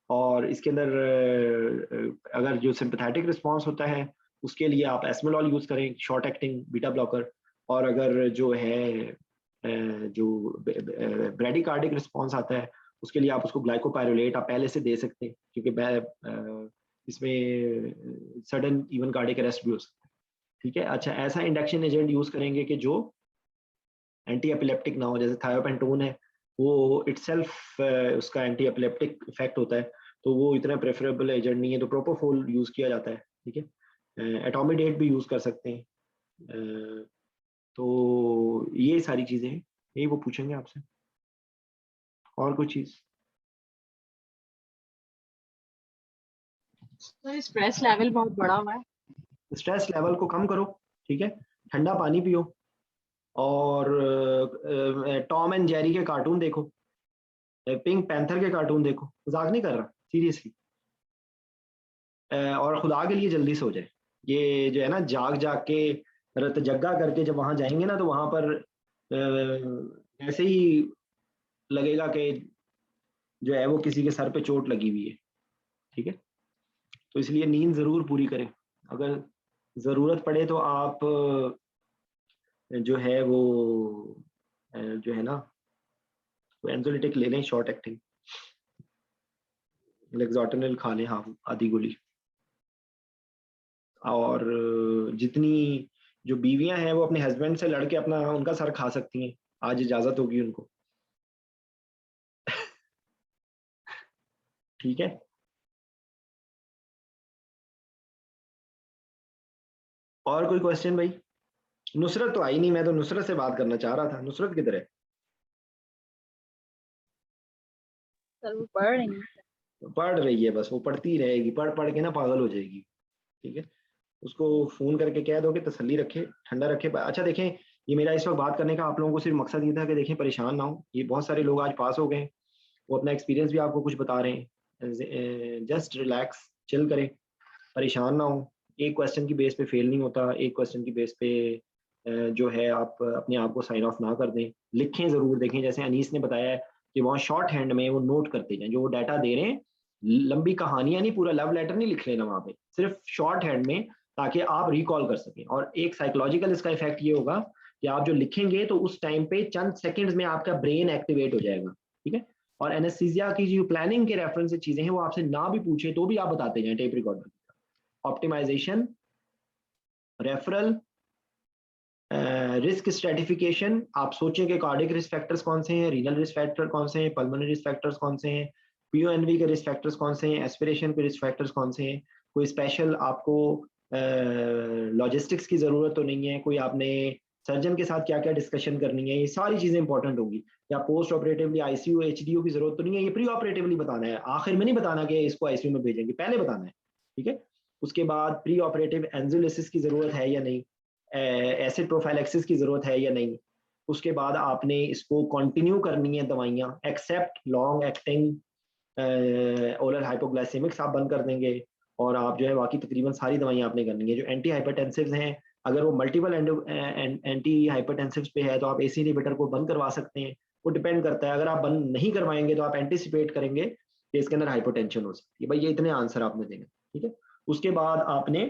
और इसके अंदर अगर जो सिंपैथेटिक रिस्पॉन्स होता है उसके लिए आप एस्मेलॉल यूज करें, शॉर्ट एक्टिंग बीटा ब्लॉकर, और अगर जो है जो ब्रेडिकार्डिक रिस्पॉन्स आता है उसके लिए आप उसको ग्लाइकोपायरोलेट आप पहले से दे सकते हैं, क्योंकि इसमें सडन इवन कार्डिक अरेस्ट भी हो सकता है। ठीक है, अच्छा, ऐसा इंडक्शन एजेंट यूज करेंगे कि जो एंटी एपिलेप्टिक ना हो, जैसे थायोपेंटोन है, वो इटसेल्फ उसका एंटी एपिलेप्टिक इफेक्ट होता है, तो वो इतना प्रेफरेबल एजेंट नहीं है, तो प्रोपोफोल यूज किया जाता है। ठीक है, एटोमिडेट भी यूज कर सकते हैं। तो ये सारी चीजें हैं, यही वो पूछेंगे आपसे। और कोई चीज? स्ट्रेस लेवल बहुत बड़ा हुआ है। स्ट्रेस लेवल को कम करो। ठीक है, ठंडा पानी पियो, और टॉम एंड जेरी के कार्टून देखो, पिंक पैंथर के कार्टून देखो, मजाक नहीं कर रहा, सीरियसली। और खुदा के लिए जल्दी सो जाए। ये जो है ना, जाग जाग के रत जग्गा करके जब वहां जाएंगे ना, तो वहां पर ऐसे ही लगेगा कि जो है वो किसी के सर पे चोट लगी हुई है। ठीक है, तो इसलिए नींद जरूर पूरी करें। अगर जरूरत पड़े तो आप जो है वो जो है ना, तो एंजोलिटिक ले लें, शॉर्ट एक्टिंग, लेक्सोटिनिल खा लें, हाँ, आधी गोली। और जितनी जो बीवियां हैं वो अपने हस्बैंड से लड़के अपना उनका सर खा सकती हैं, आज इजाजत होगी उनको। ठीक है, और कोई क्वेश्चन भाई? नुसरत तो आई नहीं, मैं तो नुसरत से बात करना चाह रहा था। नुसरत किधर है? सर वो पढ़ रही है। पढ़ रही है, बस वो पढ़ती रहेगी, पढ़ पढ़ के ना पागल हो जाएगी। ठीक है, उसको फोन करके कह दो कि तसल्ली रखे, ठंडा रखे। अच्छा देखें, ये मेरा इस वक्त बात करने का आप लोगों को सिर्फ मकसद ये था कि देखें परेशान ना हो। ये बहुत सारे लोग आज पास हो गए, वो अपना एक्सपीरियंस भी आपको कुछ बता रहे हैं। जस्ट रिलैक्स, चिल करें, परेशान ना हो। एक क्वेश्चन की बेस पे फेल नहीं होता, एक क्वेश्चन की बेस पे जो है आप अपने आप को साइन ऑफ ना कर दें। लिखें जरूर, देखें जैसे अनीस ने बताया है कि वहाँ शॉर्ट हैंड में वो नोट करते जाएं, जो वो डाटा दे रहे हैं, लंबी कहानियां नहीं, पूरा लव लेटर नहीं लिख लेना वहाँ पे, सिर्फ शॉर्ट हैंड में, ताकि आप रिकॉल कर सकें। और एक साइकोलॉजिकल इसका इफेक्ट ये होगा कि आप जो लिखेंगे तो उस टाइम पे चंद सेकंड्स में आपका ब्रेन एक्टिवेट हो जाएगा। ठीक है, और एनेस्थीसिया की जो प्लानिंग के रेफरेंस से चीजें हैं वो आपसे ना भी पूछे तो भी आप बताते जाएं tape recorder. Optimisation, referral, risk stratification, आप सोचें कि कार्डिक रिस्क फैक्टर्स कौन से हैं, रीनल रिस्क फैक्टर कौन से हैं, पल्मोनरी रिस्क फैक्टर्स कौन से हैं, पीओएनवी के रिस्क फैक्टर्स कौन से हैं, एस्पिरेशन के रिस्क फैक्टर्स कौन से हैं, कोई स्पेशल आपको लॉजिस्टिक्स की जरूरत तो नहीं है, कोई आपने सर्जन के साथ क्या क्या डिस्कशन करनी है, ये सारी चीजें इंपॉर्टेंट होंगी। या पोस्ट ऑपरेटिवली आईसीयू एचडीयू की जरूरत तो नहीं है, ये प्री ऑपरेटिवली बताना है, आखिर में नहीं बताना कि इसको आईसीयू में भेजेंगे, पहले बताना है, ठीक है। उसके बाद प्री ऑपरेटिव एंजियोलिसिस की जरूरत है या नहीं, एसिड प्रोफाइलैक्सिस की जरूरत है या नहीं। उसके बाद आपने इसको कंटिन्यू करनी है दवाइयाँ, एक्सेप्ट लॉन्ग एक्टिंग ओरल हाइपोग्लाइसेमिक्स आप बंद कर देंगे, और आप जो है बाकी तकरीबन सारी दवाइयाँ आपने करनी है। जो एंटी हाइपरटेंसिव्स हैं, अगर वो मल्टीपल एंटी हाइपरटेंसिव्स पे है तो आप एसी इनहिबिटर को बंद करवा सकते हैं, वो डिपेंड करता है। अगर आप बंद नहीं करवाएंगे तो आप एंटिसिपेट करेंगे कि इसके अंदर हाइपोटेंशन हो सकती है। भाई ये इतने आंसर आपने देने, ठीक है। उसके बाद आपने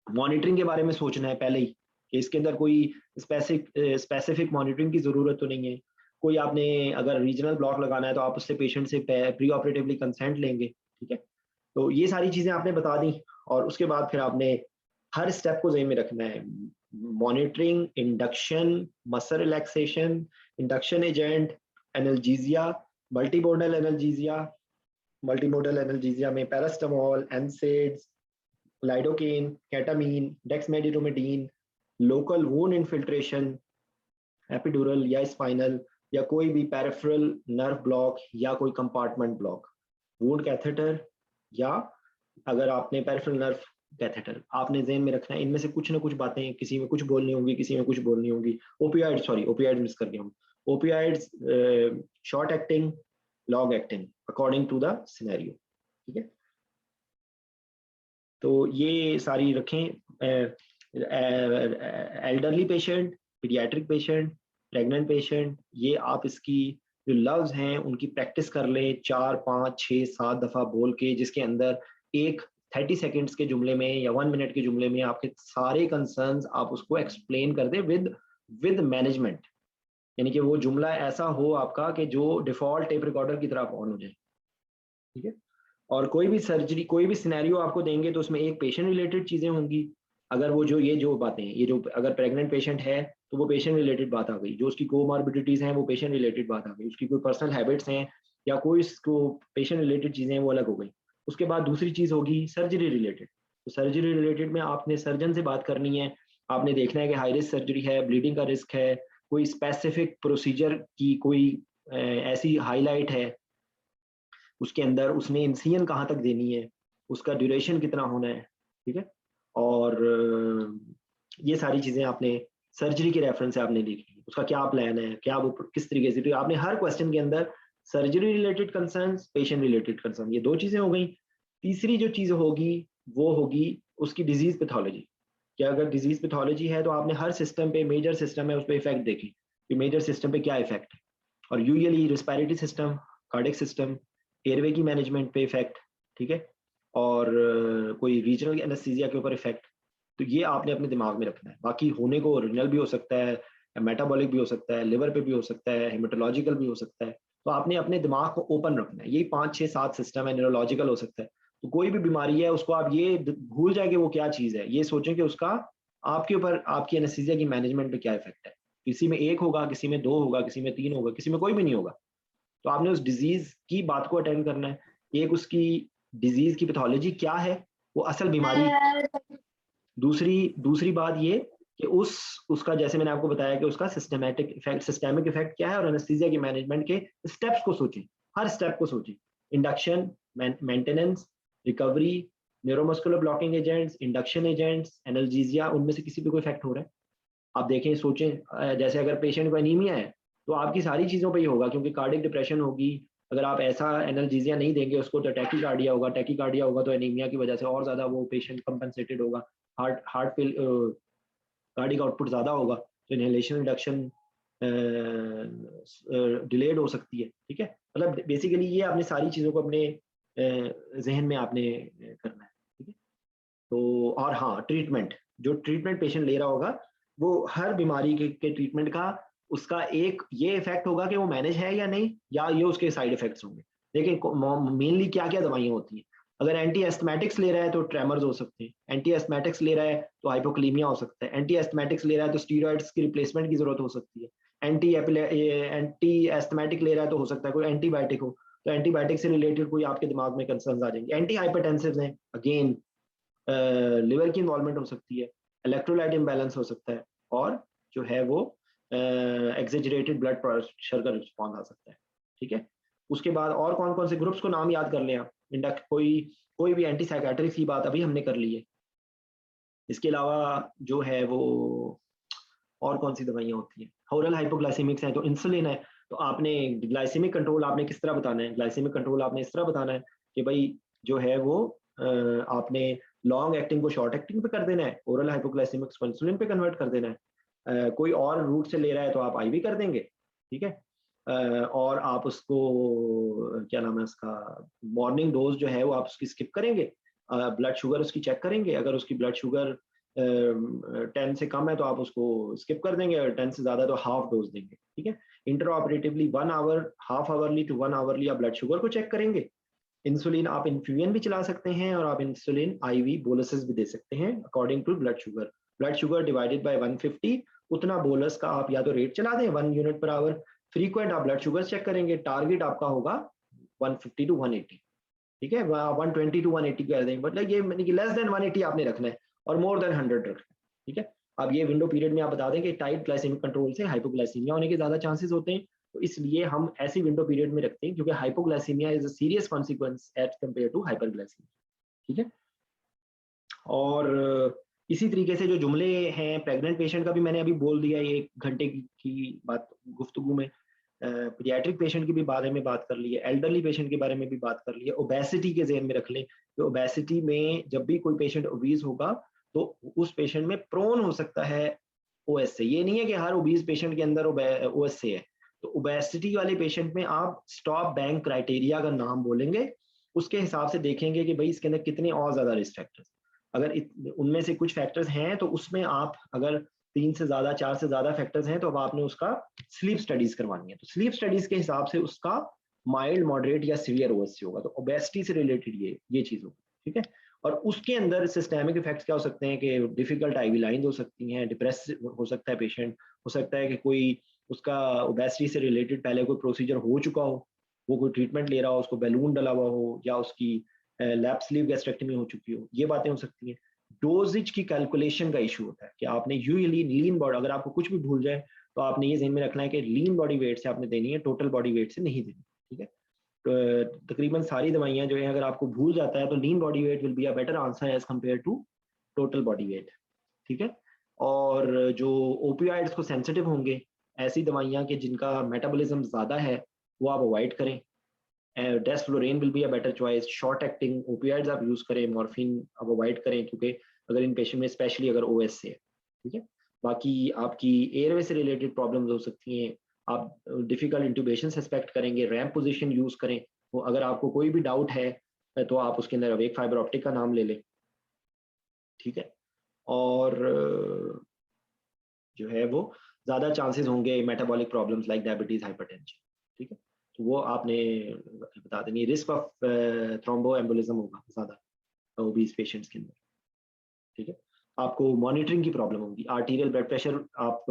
मॉनिटरिंग के बारे में सोचना है पहले ही कि इसके अंदर कोई स्पेसिफिक मॉनिटरिंग की जरूरत तो नहीं है। कोई आपने अगर रीजनल ब्लॉक लगाना है तो आप उससे पेशेंट से प्री ऑपरेटिवली कंसेंट लेंगे, ठीक है। तो ये सारी चीजें आपने बता दी, और उसके बाद फिर आपने हर स्टेप को ज़हन में रखना है। Monitoring, induction, muscle relaxation, induction agent, analgesia, multimodal analgesia, multimodal analgesia में paracetamol, NSAIDs, lidocaine, ketamine, dexmedetomidine, local wound infiltration, epidural या स्पाइनल, या कोई भी पेरिफेरल नर्व ब्लॉक या कोई कंपार्टमेंट ब्लॉक, वूंड कैथेटर, या अगर आपने पेरिफेरल नर्व कैथेटर, आपने ज़हन में रखना है इनमें से कुछ ना कुछ बातें किसी में कुछ बोलनी होंगी, किसी में कुछ बोलनी होंगी। ओपियाइड, सॉरी ओपियाइड मिस कर गया हूँ। Opioids short acting, long acting according to the scenario, ठीक है। तो ये सारी रखें। Elderly patient, paediatric patient, pregnant patient, ये आप इसकी जो लव्स हैं उनकी प्रैक्टिस कर लें 4, 5, 6, 7 दफ़ा बोल के, जिसके अंदर एक 30 सेकेंड्स के जुमले में या 1 मिनट के जुमले में आपके सारे कंसर्न्स आप उसको एक्सप्लेन कर दें विद मैनेजमेंट, यानी कि वो जुमला ऐसा हो आपका कि जो डिफॉल्ट टेप रिकॉर्डर की तरफ ऑन हो जाए, ठीक है। और कोई भी सर्जरी, कोई भी सिनेरियो आपको देंगे तो उसमें एक पेशेंट रिलेटेड चीजें होंगी। अगर वो जो बातें हैं, ये जो अगर प्रेग्नेंट पेशेंट है तो वो पेशेंट रिलेटेड बात आ गई, जो उसकी कोमॉर्बिडिटीज हैं वो पेशेंट रिलेटेड बात आ गई, उसकी कोई पर्सनल हैबिट्स हैं या कोई इसको पेशेंट रिलेटेड चीजें हैं वो अलग हो गई। उसके बाद दूसरी चीज होगी सर्जरी रिलेटेड। तो सर्जरी रिलेटेड में आपने सर्जन से बात करनी है, आपने देखना है कि हाई रिस्क सर्जरी है, ब्लीडिंग का रिस्क है, कोई स्पेसिफिक प्रोसीजर की कोई ऐसी हाईलाइट है उसके अंदर, उसने इंसिजन कहाँ तक देनी है, उसका ड्यूरेशन कितना होना है, ठीक है। और ये सारी चीजें आपने सर्जरी के रेफरेंस से आपने लिखी, उसका क्या प्लान है, क्या वो किस तरीके से, तो आपने हर क्वेश्चन के अंदर surgery related concerns, patient related concern, ये 2 चीजें हो गई। तीसरी जो चीज होगी वो होगी उसकी डिजीज पैथोलॉजी, कि अगर डिजीज पैथोलॉजी है तो आपने हर सिस्टम पे, मेजर सिस्टम है उस पर इफेक्ट देखें कि मेजर सिस्टम पे क्या इफेक्ट है, और usually respiratory system, cardiac system, airway की मैनेजमेंट पे इफेक्ट, ठीक है, और कोई रीजनल एनेस्थीसिया के ऊपर इफेक्ट, तो ये आपने अपने दिमाग में रखना है। बाकी होने को रिनल भी हो सकता है, मेटाबॉलिक भी हो सकता है, लिवर पे भी हो सकता है, हेमेटोलॉजिकल भी हो सकता है, तो आपने अपने दिमाग को ओपन रखना है। यही 5, 6, 7 सिस्टम है, न्यूरोलॉजिकल हो सकता है, तो कोई भी बीमारी है उसको आप ये भूल जाए कि वो क्या चीज है, ये सोचें कि उसका आपके ऊपर, आपकी एनेस्थीसिया की मैनेजमेंट पे क्या इफेक्ट है। किसी में 1 होगा, किसी में 2 होगा, किसी में 3 होगा, किसी में कोई भी नहीं होगा। तो आपने उस डिजीज की बात को अटेंड करना है, एक उसकी डिजीज की पैथोलॉजी क्या है, वो असल बीमारी। दूसरी बात ये कि उसका, जैसे मैंने आपको बताया कि उसका सिस्टमिक इफेक्ट क्या है, और एनेस्थीसिया की मैनेजमेंट के स्टेप्स को सोचें, हर स्टेप को सोचें। Induction, maintenance, recovery, neuromuscular blocking agents, induction agents, analgesia, उनमें से किसी पे कोई इफेक्ट हो रहा है, आप देखें, सोचें। जैसे अगर पेशेंट को एनीमिया है तो आपकी सारी चीज़ों पे ही होगा, क्योंकि कार्डिक डिप्रेशन होगी। अगर आप ऐसा एनाल्जेसिया नहीं देंगे उसको तो टैकीकार्डिया होगा, टैकीकार्डिया होगा तो एनीमिया की वजह से और ज़्यादा वो पेशेंट कंपनसेटेड होगा, हार्ट पे कार्डिक आउटपुट ज़्यादा होगा, तो इनहेलेशन रिडक्शन डिलेड हो सकती है, ठीक है। मतलब बेसिकली ये आपने सारी चीज़ों को अपने जहन में आपने करना है, ठीक है। तो और हाँ, ट्रीटमेंट, जो ट्रीटमेंट पेशेंट ले रहा होगा वो हर बीमारी के ट्रीटमेंट का उसका एक ये इफेक्ट होगा कि वो मैनेज है या नहीं, या ये उसके साइड इफेक्ट्स होंगे। देखिए मेनली क्या क्या दवाइयाँ होती हैं। अगर एंटी एस्थमेटिक्स ले रहा है तो ट्रेमर्स हो सकते हैं, एंटी एस्थमेटिक्स ले रहा है तो हाइपोक्लीमिया हो सकता है, एंटी एस्थमेटिक्स ले रहा है तो स्टीरॉइड्स की रिप्लेसमेंट की जरूरत हो सकती है, एंटी एस्थमेटिक ले रहा है तो हो सकता है कोई एंटीबायोटिक हो, तो एंटीबायोटिक से रिलेटेड कोई आपके दिमाग में कंसर्न आ जाएंगे। एंटी हाइपरटेंसिव हैं, अगेन लिवर की इन्वॉल्वमेंट हो सकती है, इलेक्ट्रोलाइट इम्बैलेंस हो सकता है, और जो है वो एक्सेजरेटेड ब्लड प्रेशर का रिस्पॉन्स आ सकता है। ठीक है, उसके बाद और कौन कौन से ग्रुप्स को नाम याद कर लें आप। इंडक्ट कोई भी एंटी साइकेट्रिक की बात अभी हमने कर ली है। इसके अलावा जो है वो और कौन सी दवाइयाँ होती हैं, ओरल हाइपोग्लाइसेमिक्स हैं तो इंसुलिन है, तो आपने ग्लाइसेमिक कंट्रोल आपने किस तरह बताना है, ग्लाइसेमिक कंट्रोल आपने इस तरह बताना है कि भाई जो है वो आपने लॉन्ग एक्टिंग को शॉर्ट एक्टिंग पे कर देना है, ओरल हाइपोग्लाइसेमिक्स को इंसुलिन पे कन्वर्ट कर देना है। कोई और रूट से ले रहा है तो आप आईवी कर देंगे, ठीक है। और आप उसको क्या नाम है उसका, मॉर्निंग डोज जो है वो आप उसकी स्किप करेंगे, ब्लड शुगर उसकी चेक करेंगे, अगर उसकी ब्लड शुगर 10 से कम है तो आप उसको स्किप कर देंगे, और 10 से ज्यादा तो हाफ डोज देंगे, ठीक है। Inter operatively 1 hour, half hourly to 1 hourly आप ब्लड शुगर को चेक करेंगे। इंसुलिन आप इन्फ्यूजन भी चला सकते हैं, और आप इंसुलिन आईवी बोलसेस भी दे सकते हैं according to blood sugar divided by 150, उतना बोलस का आप या तो रेट चला दें 1 यूनिट पर आवर। फ्रीक्वेंट आप ब्लड शुगर चेक करेंगे, टारगेट आपका होगा 150 टू 180, ठीक है, 120 टू 180 कर देंगे, मतलब ये लेस देन 180 आपने रखना है और मोर देन 100 रखना है, ठीक है। अब ये विंडो पीरियड में आप बता दें कि टाइट ग्लाइसेमिक कंट्रोल से हाइपोग्लाइसीमिया होने के ज्यादा चांसेस होते हैं, तो इसलिए हम ऐसी विंडो पीरियड में रखते हैं, क्योंकि hypoglycaemia is a serious consequence as compare to hyperglycaemia, ठीक है। और इसी तरीके से जो जुमले हैं प्रेग्नेंट पेशेंट का भी मैंने अभी बोल दिया, ये 1 घंटे की बात गुफ्तगू में। पीडियाट्रिक पेशेंट की भी बारे में बात कर ली है, एल्डरली पेशेंट के बारे में भी बात कर ली है। ओबेसिटी के ज़हन में रख लें कि ओबेसिटी में जब भी कोई पेशेंट ओबीज होगा तो उस पेशेंट में प्रोन हो सकता है ओएस से। ये नहीं है कि हर ओबीज पेशेंट के अंदर ओएस से है, तो ओबेसिटी वाले पेशेंट में आप स्टॉप बैंक क्राइटेरिया का नाम बोलेंगे, उसके हिसाब से देखेंगे कि भाई इसके अंदर कितने और ज्यादा रिस्क फैक्टर्स, अगर उनमें से कुछ फैक्टर्स हैं तो उसमें आप अगर 3 से ज्यादा 4 से ज्यादा फैक्टर्स हैं तो अब आपने उसका स्लीप स्टडीज करवानी है, तो स्लीप स्टडीज के हिसाब से उसका माइल्ड मॉडरेट या सीवियर ओएससी होगा, तो ओबेसिटी से रिलेटेड ये चीज होगी, ठीक है। और उसके अंदर सिस्टेमिक इफेक्ट्स क्या हो सकते हैं कि डिफिकल्ट आईवी लाइंस हो सकती हैं, डिप्रेस हो सकता है पेशेंट, हो सकता है कि कोई उसका ओबेसिटी से रिलेटेड पहले कोई प्रोसीजर हो चुका हो, वो कोई ट्रीटमेंट ले रहा हो, उसको बैलून डला हुआ हो, या उसकी लैप स्लीव गैस्ट्रेक्टमी हो चुकी हो, ये बातें हो सकती हैं। डोजेज की कैलकुलेशन का इशू होता है कि आपने यूजुअली लीन बॉडी, अगर आपको कुछ भी भूल जाए तो आपने ये ज़हन में रखना है कि लीन बॉडी वेट से आपने देनी है, टोटल बॉडी वेट से नहीं देनी, ठीक है। तो तकरीबन सारी दवाइयाँ जो है अगर आपको भूल जाता है तो lean body weight will be a better answer as compare to total body weight, ठीक है। और जो ओपियाइड्स को सेंसिटिव होंगे, ऐसी दवाइयाँ कि जिनका मेटाबॉलिज्म ज़्यादा है, वो आप अवॉइड करें। डेस्फ्लोरेन will be a better choice. Short acting opioids आप यूज करें, मॉर्फिन आप अवॉइड करें, क्योंकि अगर इन पेशेंट में स्पेशली अगर ओएस से है, ठीक है। बाकी आपकी एयरवे से रिलेटेड प्रॉब्लम्स हो सकती हैं, आप डिफिकल्ट इंट्यूबेशन सस्पेक्ट करेंगे, रैम्प पोजीशन यूज करें। वो अगर आपको कोई भी डाउट है तो आप उसके अंदर अवेक फाइबर ऑप्टिक का नाम ले लें, ठीक है। और जो है वो ज्यादा चांसेस होंगे metabolic problems like diabetes, hypertension, ठीक है। तो वो आपने बता देनी, रिस्क ऑफ थ्रोम्बो एम्बोलिज्म होगा ज्यादा ओबीज पेशेंट्स के अंदर, ठीक है। आपको मॉनिटरिंग की प्रॉब्लम होगी, आर्टीरियल ब्लड प्रेशर आप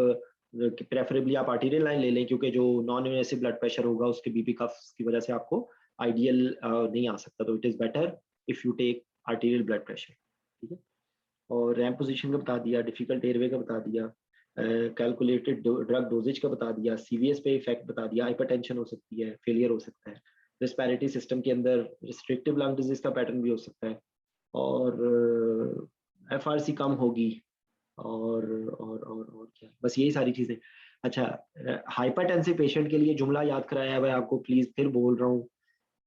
प्रेफरेबली आप आर्टीरियल लाइन ले लें, क्योंकि जो नॉन इन्वेसिव ब्लड प्रेशर होगा उसके बीपी कफ्स की वजह से आपको आइडियल नहीं आ सकता, तो it is better if you take arterial blood pressure, ठीक है। और रैम्प पोजीशन का बता दिया, डिफिकल्ट एयरवे का बता दिया, कैलकुलेटेड ड्रग डोजेज का बता दिया, सीवीएस पे इफेक्ट बता दिया, हाइपरटेंशन हो सकती है, फेलियर हो सकता है, रेस्पिरेटरी सिस्टम के अंदर रिस्ट्रिक्टिव लंग डिजीज का पैटर्न भी हो सकता है, और एफआरसी कम होगी, और क्या, बस यही सारी चीजें। अच्छा, हाइपरटेंसिव पेशेंट के लिए जुमला याद कराया है आपको, प्लीज फिर बोल रहा हूँ,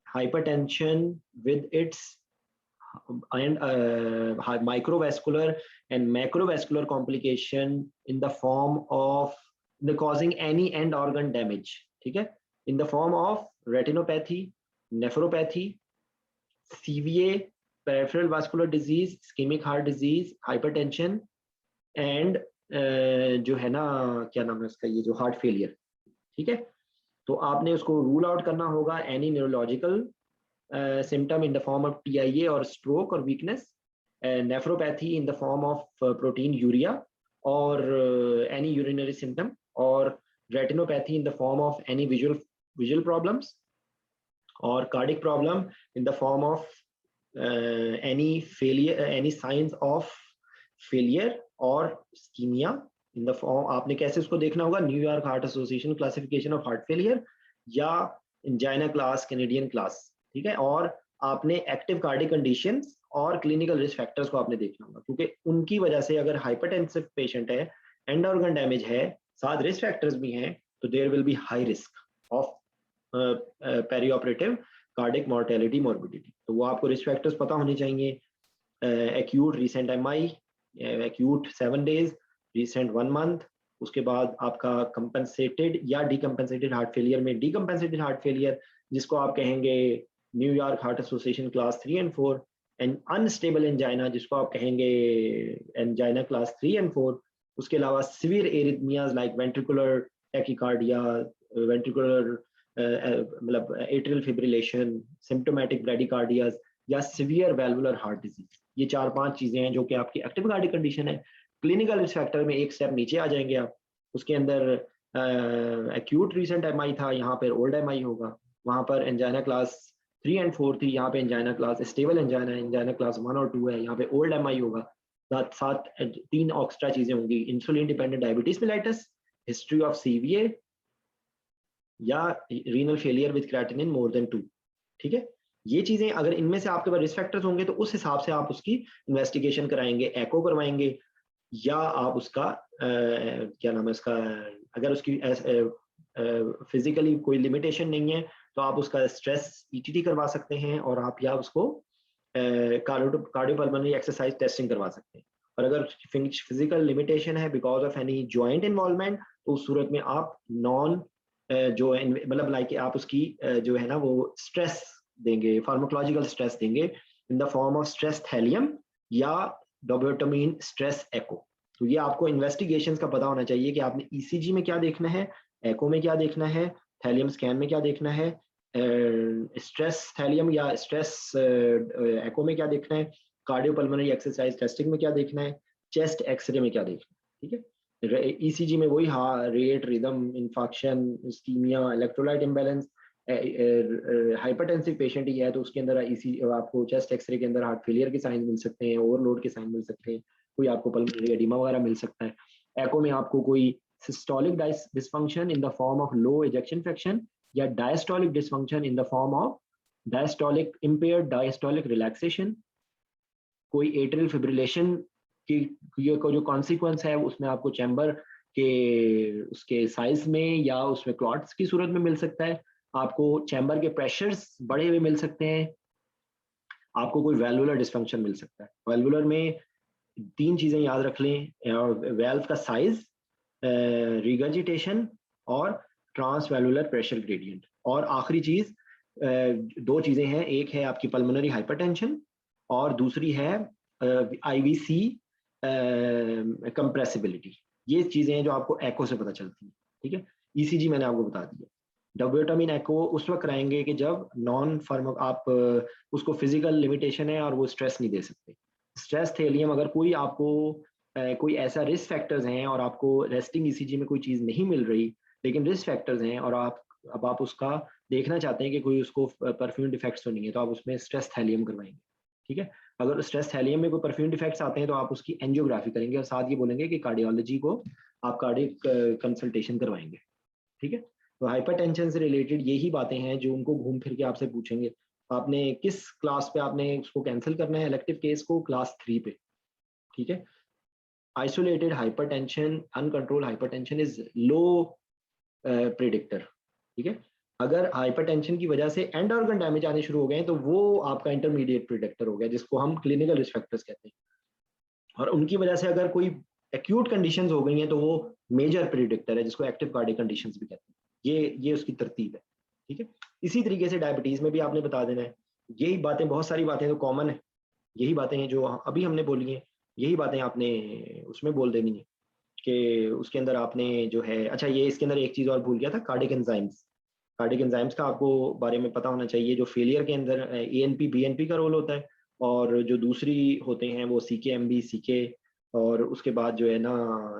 hypertension with its and microvascular and macrovascular complication in the form of the causing any end organ damage, ठीक है, in the form of retinopathy, nephropathy, CVA, peripheral vascular disease, ischemic heart disease, hypertension, and जो है ना, क्या नाम है उसका, ये जो हार्ट फेलियर, ठीक है, तो आपने उसको रूल आउट करना होगा any neurological symptom in the form of TIA or stroke or weakness, nephropathy in the form of proteinuria or any urinary symptom, or retinopathy in the form of any visual problems, or cardiac problem in the form of any failure, any signs of failure or ischemia in the form, आपने कैसे उसको देखना होगा, New York heart association classification of heart failure या angina class, Canadian class, ठीक है। और आपने एक्टिव कार्डिक कंडीशंस और क्लिनिकल रिस्क फैक्टर्स को आपने देखना होगा, क्योंकि उनकी वजह से अगर हाइपरटेंसिव पेशेंट है, एंड ऑर्गन डैमेज है, साथ रिस्क फैक्टर्स भी हैं, तो there will be high risk of peri operative cardiac mortality morbidity. तो वो आपको रिस्क फैक्टर्स पता होने चाहिए, acute recent MI, acute 7 days, recent 1 month, उसके बाद आपका कंपनसेटेड या डीकंपनसेटेड हार्ट फेलियर में डीकंपनसेटेड हार्ट फेलियर जिसको आप कहेंगे New York heart association class 3 and 4, and unstable angina जिसको आप कहेंगे एंजाइना क्लास 3 and 4, उसके अलावा severe arrhythmias like ventricular tachycardia, ventricular मतलब एट्रियल फिब्रिलेशन, सिम्प्टोमेटिक ब्रैडीकार्डियाज या सिवियर वैल्वुलर हार्ट डिजीज, ये 4-5 चीजें हैं जो कि आपकी एक्टिव कार्डिक कंडीशन है। क्लिनिकल रिस्क फैक्टर में एक स्टेप नीचे आ जाएंगे आप, उसके अंदर एक्यूट रीसेंट एमआई था, यहाँ पर ओल्ड एमआई होगा, वहाँ पर एंजाइना क्लास 3 and 4 थी, यहाँ पे angina class stable angina class 1 और 2 है, यहाँ पे ओल्ड एमआई होगा, साथ 3 एक्स्ट्रा चीजें होंगी, insulin dependent diabetes mellitus, history of CVA या renal failure with creatinine more than 2, ठीक है। ये चीजें अगर इनमें से आपके पास रिस्क फैक्टर्स होंगे तो उस हिसाब से आप उसकी इन्वेस्टिगेशन कराएंगे, एको करवाएंगे, या आप उसका क्या नाम है उसका, अगर उसकी फिजिकली कोई लिमिटेशन नहीं है तो आप उसका स्ट्रेस ईटीटी करवा सकते हैं, और आप या उसको कार्डियोपल्मोनरी एक्सरसाइज टेस्टिंग करवा सकते हैं। और अगर फिजिकल लिमिटेशन है because of any joint involvement, तो उस सूरत में आप नॉन जो मतलब लाइक आप उसकी जो है ना वो स्ट्रेस देंगे, फार्माकोलॉजिकल स्ट्रेस देंगे इन the form of stress thallium या डोबोटामाइन स्ट्रेस एको। तो ये आपको इन्वेस्टिगेशंस का पता होना चाहिए कि आपने ईसीजी में क्या देखना है, एको में क्या देखना है, थैलियम स्कैन में क्या देखना है, स्ट्रेस थैलियम या स्ट्रेस एको में क्या देखना है, कार्डियोपल्मोनरी एक्सरसाइज टेस्टिंग में क्या देखना है, चेस्ट एक्सरे में क्या देखना है, ठीक है। ईसीजी में वही rate, rhythm, infection, ischaemia, electrolyte imbalance, hypertensive patient ही है तो उसके अंदर आपको चेस्ट एक्सरे के अंदर हार्ट फेलियर के साइन मिल सकते हैं, ओवरलोड के साइन मिल सकते हैं, कोई आपको पल्मोनरी एडिमा वगैरह मिल सकता है। एको में आपको कोई systolic dysfunction in the form of low ejection fraction या diastolic dysfunction in the form of diastolic impaired diastolic relaxation, कोई एट्रियल फिब्रिलेशन की जो कॉन्सिक्वेंस है उसमें आपको चैम्बर के उसके साइज में या उसमें क्लॉट्स की सूरत में मिल सकता है, आपको चैम्बर के प्रेशर्स बढ़े हुए मिल सकते हैं, आपको कोई वैल्वुलर डिसफंक्शन मिल सकता है। वैल्वुलर में 3 चीजें याद रख लें, वेल्व का साइज, रिगर्जिटेशन और ट्रांसवैल्वुलर प्रेशर ग्रेडियंट, और आखिरी चीज 2 चीजें हैं, एक है आपकी पल्मोनरी हाइपरटेंशन और दूसरी है आईवीसी कंप्रेसिबिलिटी। ये चीजें हैं जो आपको एको से पता चलती हैं, ठीक है। ईसीजी मैंने आपको बता दिया। डोबोटामाइन एको उस वक्त कराएंगे कि जब नॉन फार्मा आप उसको फिजिकल लिमिटेशन है और वो स्ट्रेस नहीं दे सकते। स्ट्रेस थैलियम अगर कोई आपको कोई ऐसा रिस्क फैक्टर्स हैं और आपको रेस्टिंग ईसीजी में कोई चीज़ नहीं मिल रही लेकिन रिस्क फैक्टर्स हैं और आप उसका देखना चाहते हैं कि कोई उसको परफ्यूम डिफेक्ट्स तो नहीं है, तो आप उसमें स्ट्रेस थैलियम करवाएंगे, ठीक है। अगर स्ट्रेस थैलियम में कोई परफ्यूम डिफेक्ट्स आते हैं तो आप उसकी एंजियोग्राफी करेंगे और साथ ये बोलेंगे कि कार्डियोलॉजी को आप कार्डियक कंसल्टेशन करवाएंगे, ठीक है। तो हाइपरटेंशन से रिलेटेड यही बातें हैं जो उनको घूम फिर के आपसे पूछेंगे। आपने किस क्लास पे आपने उसको कैंसिल करना है, इलेक्टिव केस को क्लास 3 पे, ठीक है। Isolated hypertension, uncontrolled hypertension is low predictor, ठीक है। अगर हाइपरटेंशन की वजह से एंड ऑर्गन डैमेज आने शुरू हो गए तो वो आपका इंटरमीडिएट प्रेडिक्टर हो गया, जिसको हम क्लिनिकल रिस्क फैक्टर्स कहते हैं। और उनकी वजह से अगर कोई एक्यूट कंडीशंस हो गई हैं तो वो मेजर प्रेडिक्टर है, जिसको एक्टिव कार्डियक कंडीशंस भी कहते हैं। ये उसकी तरतीब है, ठीक है। इसी तरीके से डायबिटीज में भी आपने बता देना है। यही बातें, बहुत सारी बातें तो कॉमन है, यही बातें हैं जो अभी हमने बोली हैं, यही बातें आपने उसमें बोल देनी है। कि उसके अंदर आपने जो है, अच्छा ये इसके अंदर एक चीज़ और भूल गया था, कार्डिक एंजाइम्स। कार्डिक एंजाइम्स का आपको बारे में पता होना चाहिए। जो फेलियर के अंदर ANP BNP का रोल होता है, और जो दूसरी होते हैं वो CKMB CK, और उसके बाद जो है ना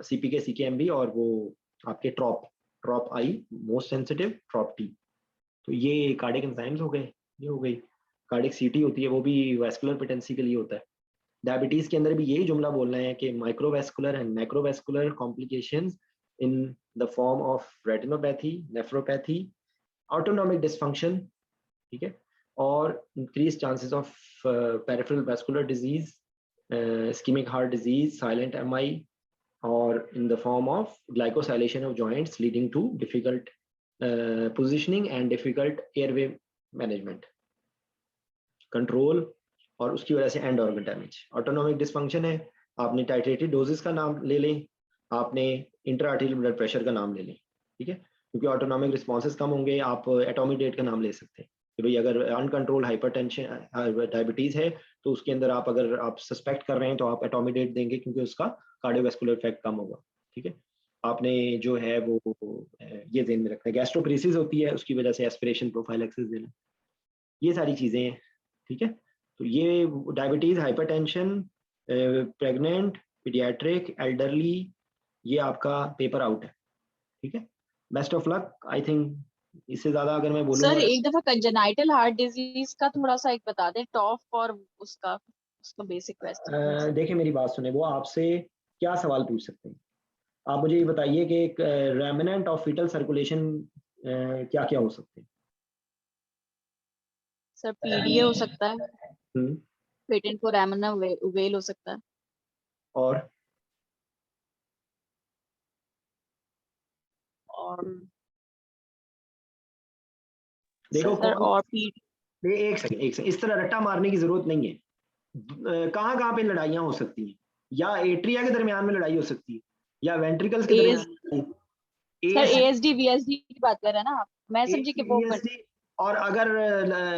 CPK CKMB, और वो आपके ट्रॉप आई मोस्ट सेंसिटिव ट्रॉप T। तो ये कार्डिक एंजाइम्स हो गए। ये हो गई कार्डिक CT होती है, वो भी वैस्कुलर पेटेंसी के लिए होता है। डायबिटीज के अंदर भी यही जुमला बोलना है कि microvascular and macrovascular complications in the form of retinopathy, nephropathy, autonomic dysfunction, ठीक है, और increase chances of peripheral vascular disease, ischaemic heart disease, silent MI, और in the form of glycosylation of joints leading to difficult positioning and difficult airway management control, और उसकी वजह से and organ damage. Autonomic dysfunction है, आपने titrated doses का नाम ले लें, आपने इंट्रा-आर्टेरियल ब्लड प्रेशर का नाम ले लें, ठीक है, क्योंकि ऑटोनॉमिक रिस्पॉन्सेज कम होंगे। आप एटॉमिक डेट का नाम ले सकते हैं कि भाई अगर अनकंट्रोल्ड हाइपरटेंशन डायबिटीज है तो उसके अंदर आप अगर आप सस्पेक्ट कर रहे हैं तो आप एटॉमिक डेट देंगे, क्योंकि उसका कार्डियोवैस्कुलर इफेक्ट कम होगा, ठीक है। आपने जो है वो ये ध्यान में रखना है। गैस्ट्रोपरेसिस होती है, उसकी वजह से एस्पिरेशन प्रोफाइलैक्सिस देना, ये सारी चीजें हैं, ठीक है। तो ये diabetes, hypertension, pregnant, paediatric, elderly, ये आपका पेपर आउट है, ठीक है। Best of luck. I think इससे ज्यादा अगर मैं बोलूंगा। सर एक दफा कंजेनाइटल हार्ट डिजीज का थोड़ा सा एक बता दें, टॉफ और उसका बेसिक क्वेश्चन। देखिए मेरी बात सुने, वो आपसे क्या सवाल पूछ सकते हैं। आप मुझे ये बताइए कि एक रेमिनेंट ऑफ फीटल सर्कुलेशन क्या क्या हो सकते हैं। सर PDA हो सकता है, पेटेंट फोरामिना वेल हो सकता है, और देखो सर और एक सेकंड, इस तरह रट्टा मारने की जरूरत नहीं है। कहाँ कहाँ पे लड़ाइयाँ हो सकती हैं, या एट्रिया के दरमियान में लड़ाई हो सकती है, या वेंट्रिकल्स के दरमियान। सर ASD VSD की बात कर रहे हैं ना आप, मैं समझी कि वो और अगर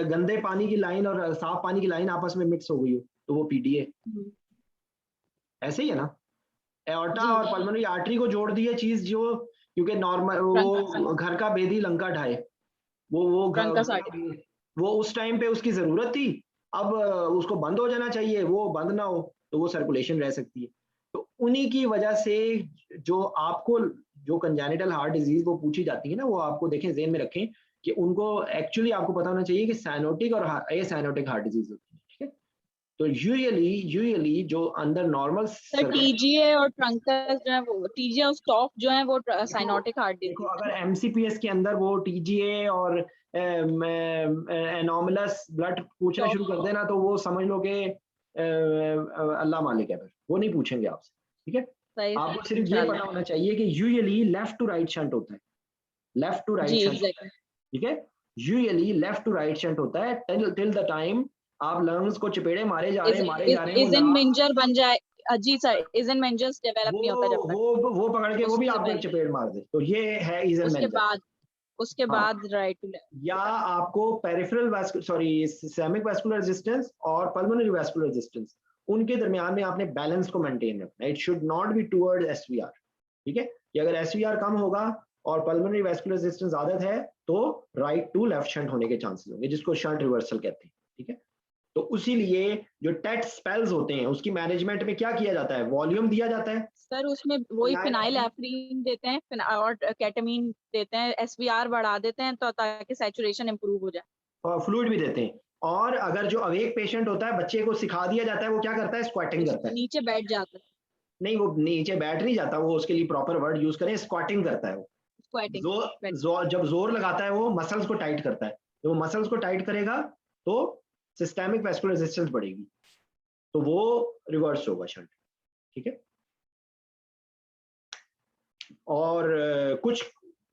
गंदे पानी की लाइन और साफ पानी की लाइन आपस में मिक्स हो गई हो तो वो PDA। ऐसे ही है ना, एओर्टा और पल्मोनरी आर्टरी को जोड़ दी है चीज, जो क्योंकि नॉर्मल वो घर का भेदी लंका ढाए, वो उस टाइम पे उसकी जरूरत थी, अब उसको बंद हो जाना चाहिए, वो बंद ना हो तो वो सर्कुलेशन रह सकती है। तो उन्हीं की वजह से जो आपको जो कंजेनिटल हार्ट डिजीज वो पूछी जाती है ना, वो आपको देखें, ज़हन में रखें कि उनको एक्चुअली आपको पता होना चाहिए कि साइनोटिक और एसाइनोटिक हार्ट डिजीज होती है, ठीक है। तो यूजुअली जो अंदर नॉर्मल TGA और ट्रंकस जो है वो TGA और स्टॉप जो है वो साइनोटिक हार्ट डिजीज। देखो अगर MCPS के अंदर वो TGA और एनोमलस ब्लड पूछना शुरू कर देना तो वो समझ लो कि अल्लाह मालिक है, फिर वो नहीं पूछेंगे आपसे, ठीक है। आपको सिर्फ ये पता होना चाहिए कि usually left to right shunt होता है, लेफ्ट टू राइट शंट, ठीक है। Usually left to right shunt होता है टिल द टाइम आप लंग्स को चपेड़े मारे जा रहे हैं इजन मेंजर बन जाए। जी सर, इजन मेंजर्स डेवलप नहीं होता जब तक वो पकड़ के वो भी आपको चपेड़ मार दे, तो ये है इजन मेंजर। उसके बाद राइट टू लेफ्ट, या आपको पेरिफेरल सिस्टेमिक वैस्कुलर रेजिस्टेंस और पल्मोनरी वैस्कुलर रेजिस्टेंस, उनके दरमियान में आपने बैलेंस को मेंटेन रखना है। It should not be towards SVR, ठीक है। कि अगर SVR कम होगा और पल्मोनरी वैस्कुलर रेजिस्टेंस ज्यादा है तो राइट टू लेफ्ट शंट होने के चांसेस होंगे, जिसको शंट रिवर्सल कहते हैं, ठीक है। तो उसी लिए जो टेट स्पेल्स होते हैं उसकी मैनेजमेंट में क्या किया जाता है, वॉल्यूम दिया जाता है सर, उसमें वही फिनाइलएफ्रीन देते हैं और केटामीन देते हैं, SVR बढ़ा देते हैं तो ताकि सैचुरेशन इंप्रूव हो जाए, और फ्लूइड भी देते हैं। और अगर जो अवेक पेशेंट होता है, बच्चे को सिखा दिया जाता है, वो क्या करता है, स्क्वाटिंग करता है, नीचे बैठ जाता है। नहीं वो नीचे बैठ नहीं जाता, वो उसके लिए प्रॉपर वर्ड यूज करें, स्क्वाटिंग करता है। वो जब जोर लगाता है वो मसल्स को टाइट करता है, तो वो मसल्स को टाइट करेगा तो सिस्टेमिक वैस्कुलर रेजिस्टेंस बढ़ेगी, तो वो रिवर्स होगा शंट, ठीक है। और कुछ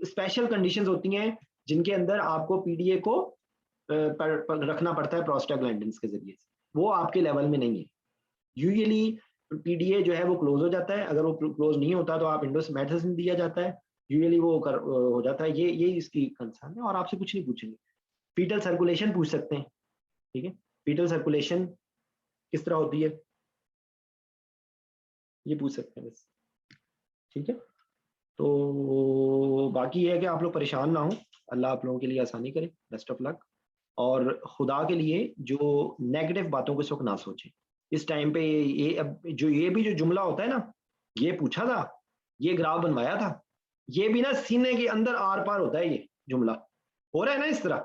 स्पेशल कंडीशंस होती हैं जिनके अंदर आपको PDA को रखना पड़ता है प्रोस्टाग्लैंडिन्स के जरिए से, वो आपके लेवल में नहीं है। यूजुअली PDA जो है वो क्लोज हो जाता है, अगर वो क्लोज नहीं होता तो आप इंडोसमेथासिन दिया जाता है, यूजुअली वो हो जाता है। ये इसकी कंसर्न है, और आपसे कुछ नहीं पूछेंगे। फीटल सर्कुलेशन पूछ सकते हैं, ठीक है। फीटल सर्कुलेशन किस तरह होती है ये पूछ सकते हैं बस। ठीक है, तो बाकी ये है कि आप लोग परेशान ना हो, अल्लाह आप लोगों के लिए आसानी करे, बेस्ट ऑफ लक। और खुदा के लिए जो नेगेटिव बातों को इस वक्त ना सोचें इस टाइम पे। ये अब जो ये भी जो जुमला होता है ना, ये पूछा था, ये ग्राफ बनवाया था, ये भी ना सीने के अंदर आर पार होता है, ये जुमला हो रहा है ना इस तरह।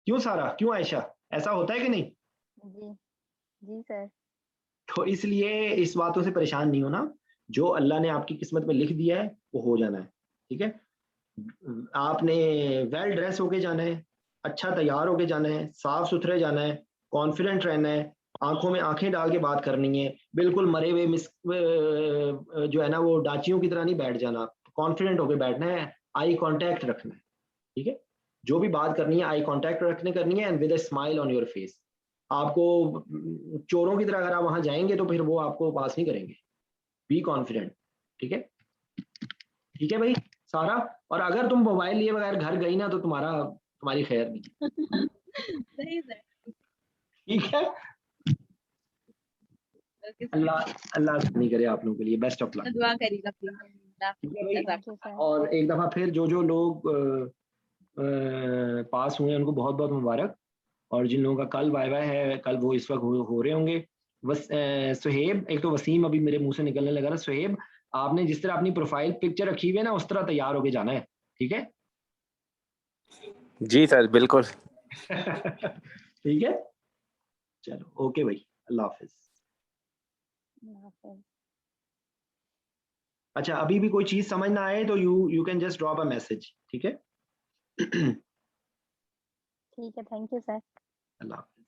क्यों सारा, क्यों आयशा, ऐसा होता है कि नहीं? जी जी सर। तो इसलिए इस बातों से परेशान नहीं होना, जो अल्लाह ने आपकी किस्मत में लिख दिया है वो हो जाना है। ठीक है, आपने वेल ड्रेस होके जाना है, अच्छा तैयार होके जाना है, साफ सुथरे जाना है, कॉन्फिडेंट रहना है, आंखों में आंखें डाल के बात करनी है, बिल्कुल मरे हुए जो है ना वो डाचियों की तरह नहीं बैठ जाना, कॉन्फिडेंट होके बैठना है, आई कांटेक्ट रखना है। ठीक है, जो भी बात करनी है आई कांटेक्ट रखने करनी है, and with a smile on your face. आपको चोरों की तरह अगर आप वहां जाएंगे तो फिर वो आपको पास नहीं करेंगे। Be confident. ठीक है, ठीक है भाई सारा। और अगर तुम मोबाइल लिए बगैर घर गई ना तो तुम्हारी खैर नहीं। सही सर। ठीक है, अल्लाह अल्लाह नहीं करे आप लोगों के लिए, बेस्ट ऑफ लक। दुआ करिएगा प्लीज। ठीक है भाई, थैंक यू सर। और एक दफा फिर जो लोग पास हुए हैं उनको बहुत बहुत मुबारक, और जिन लोगों का कल वाइवा है, कल वो इस वक्त हो रहे होंगे। सुहेब, एक तो वसीम अभी मेरे मुंह से निकलने लगा ना, सुहेब आपने जिस तरह अपनी प्रोफाइल पिक्चर रखी हुई है ना उस तरह तैयार होके जाना है। ठीक है जी सर बिल्कुल। ठीक है, चलो ओके भाई, अल्लाह हाफिज। अच्छा, अभी भी कोई चीज समझ ना आए तो you can just drop a message. ठीक है, ठीक है, thank you sir. Allah Hafiz.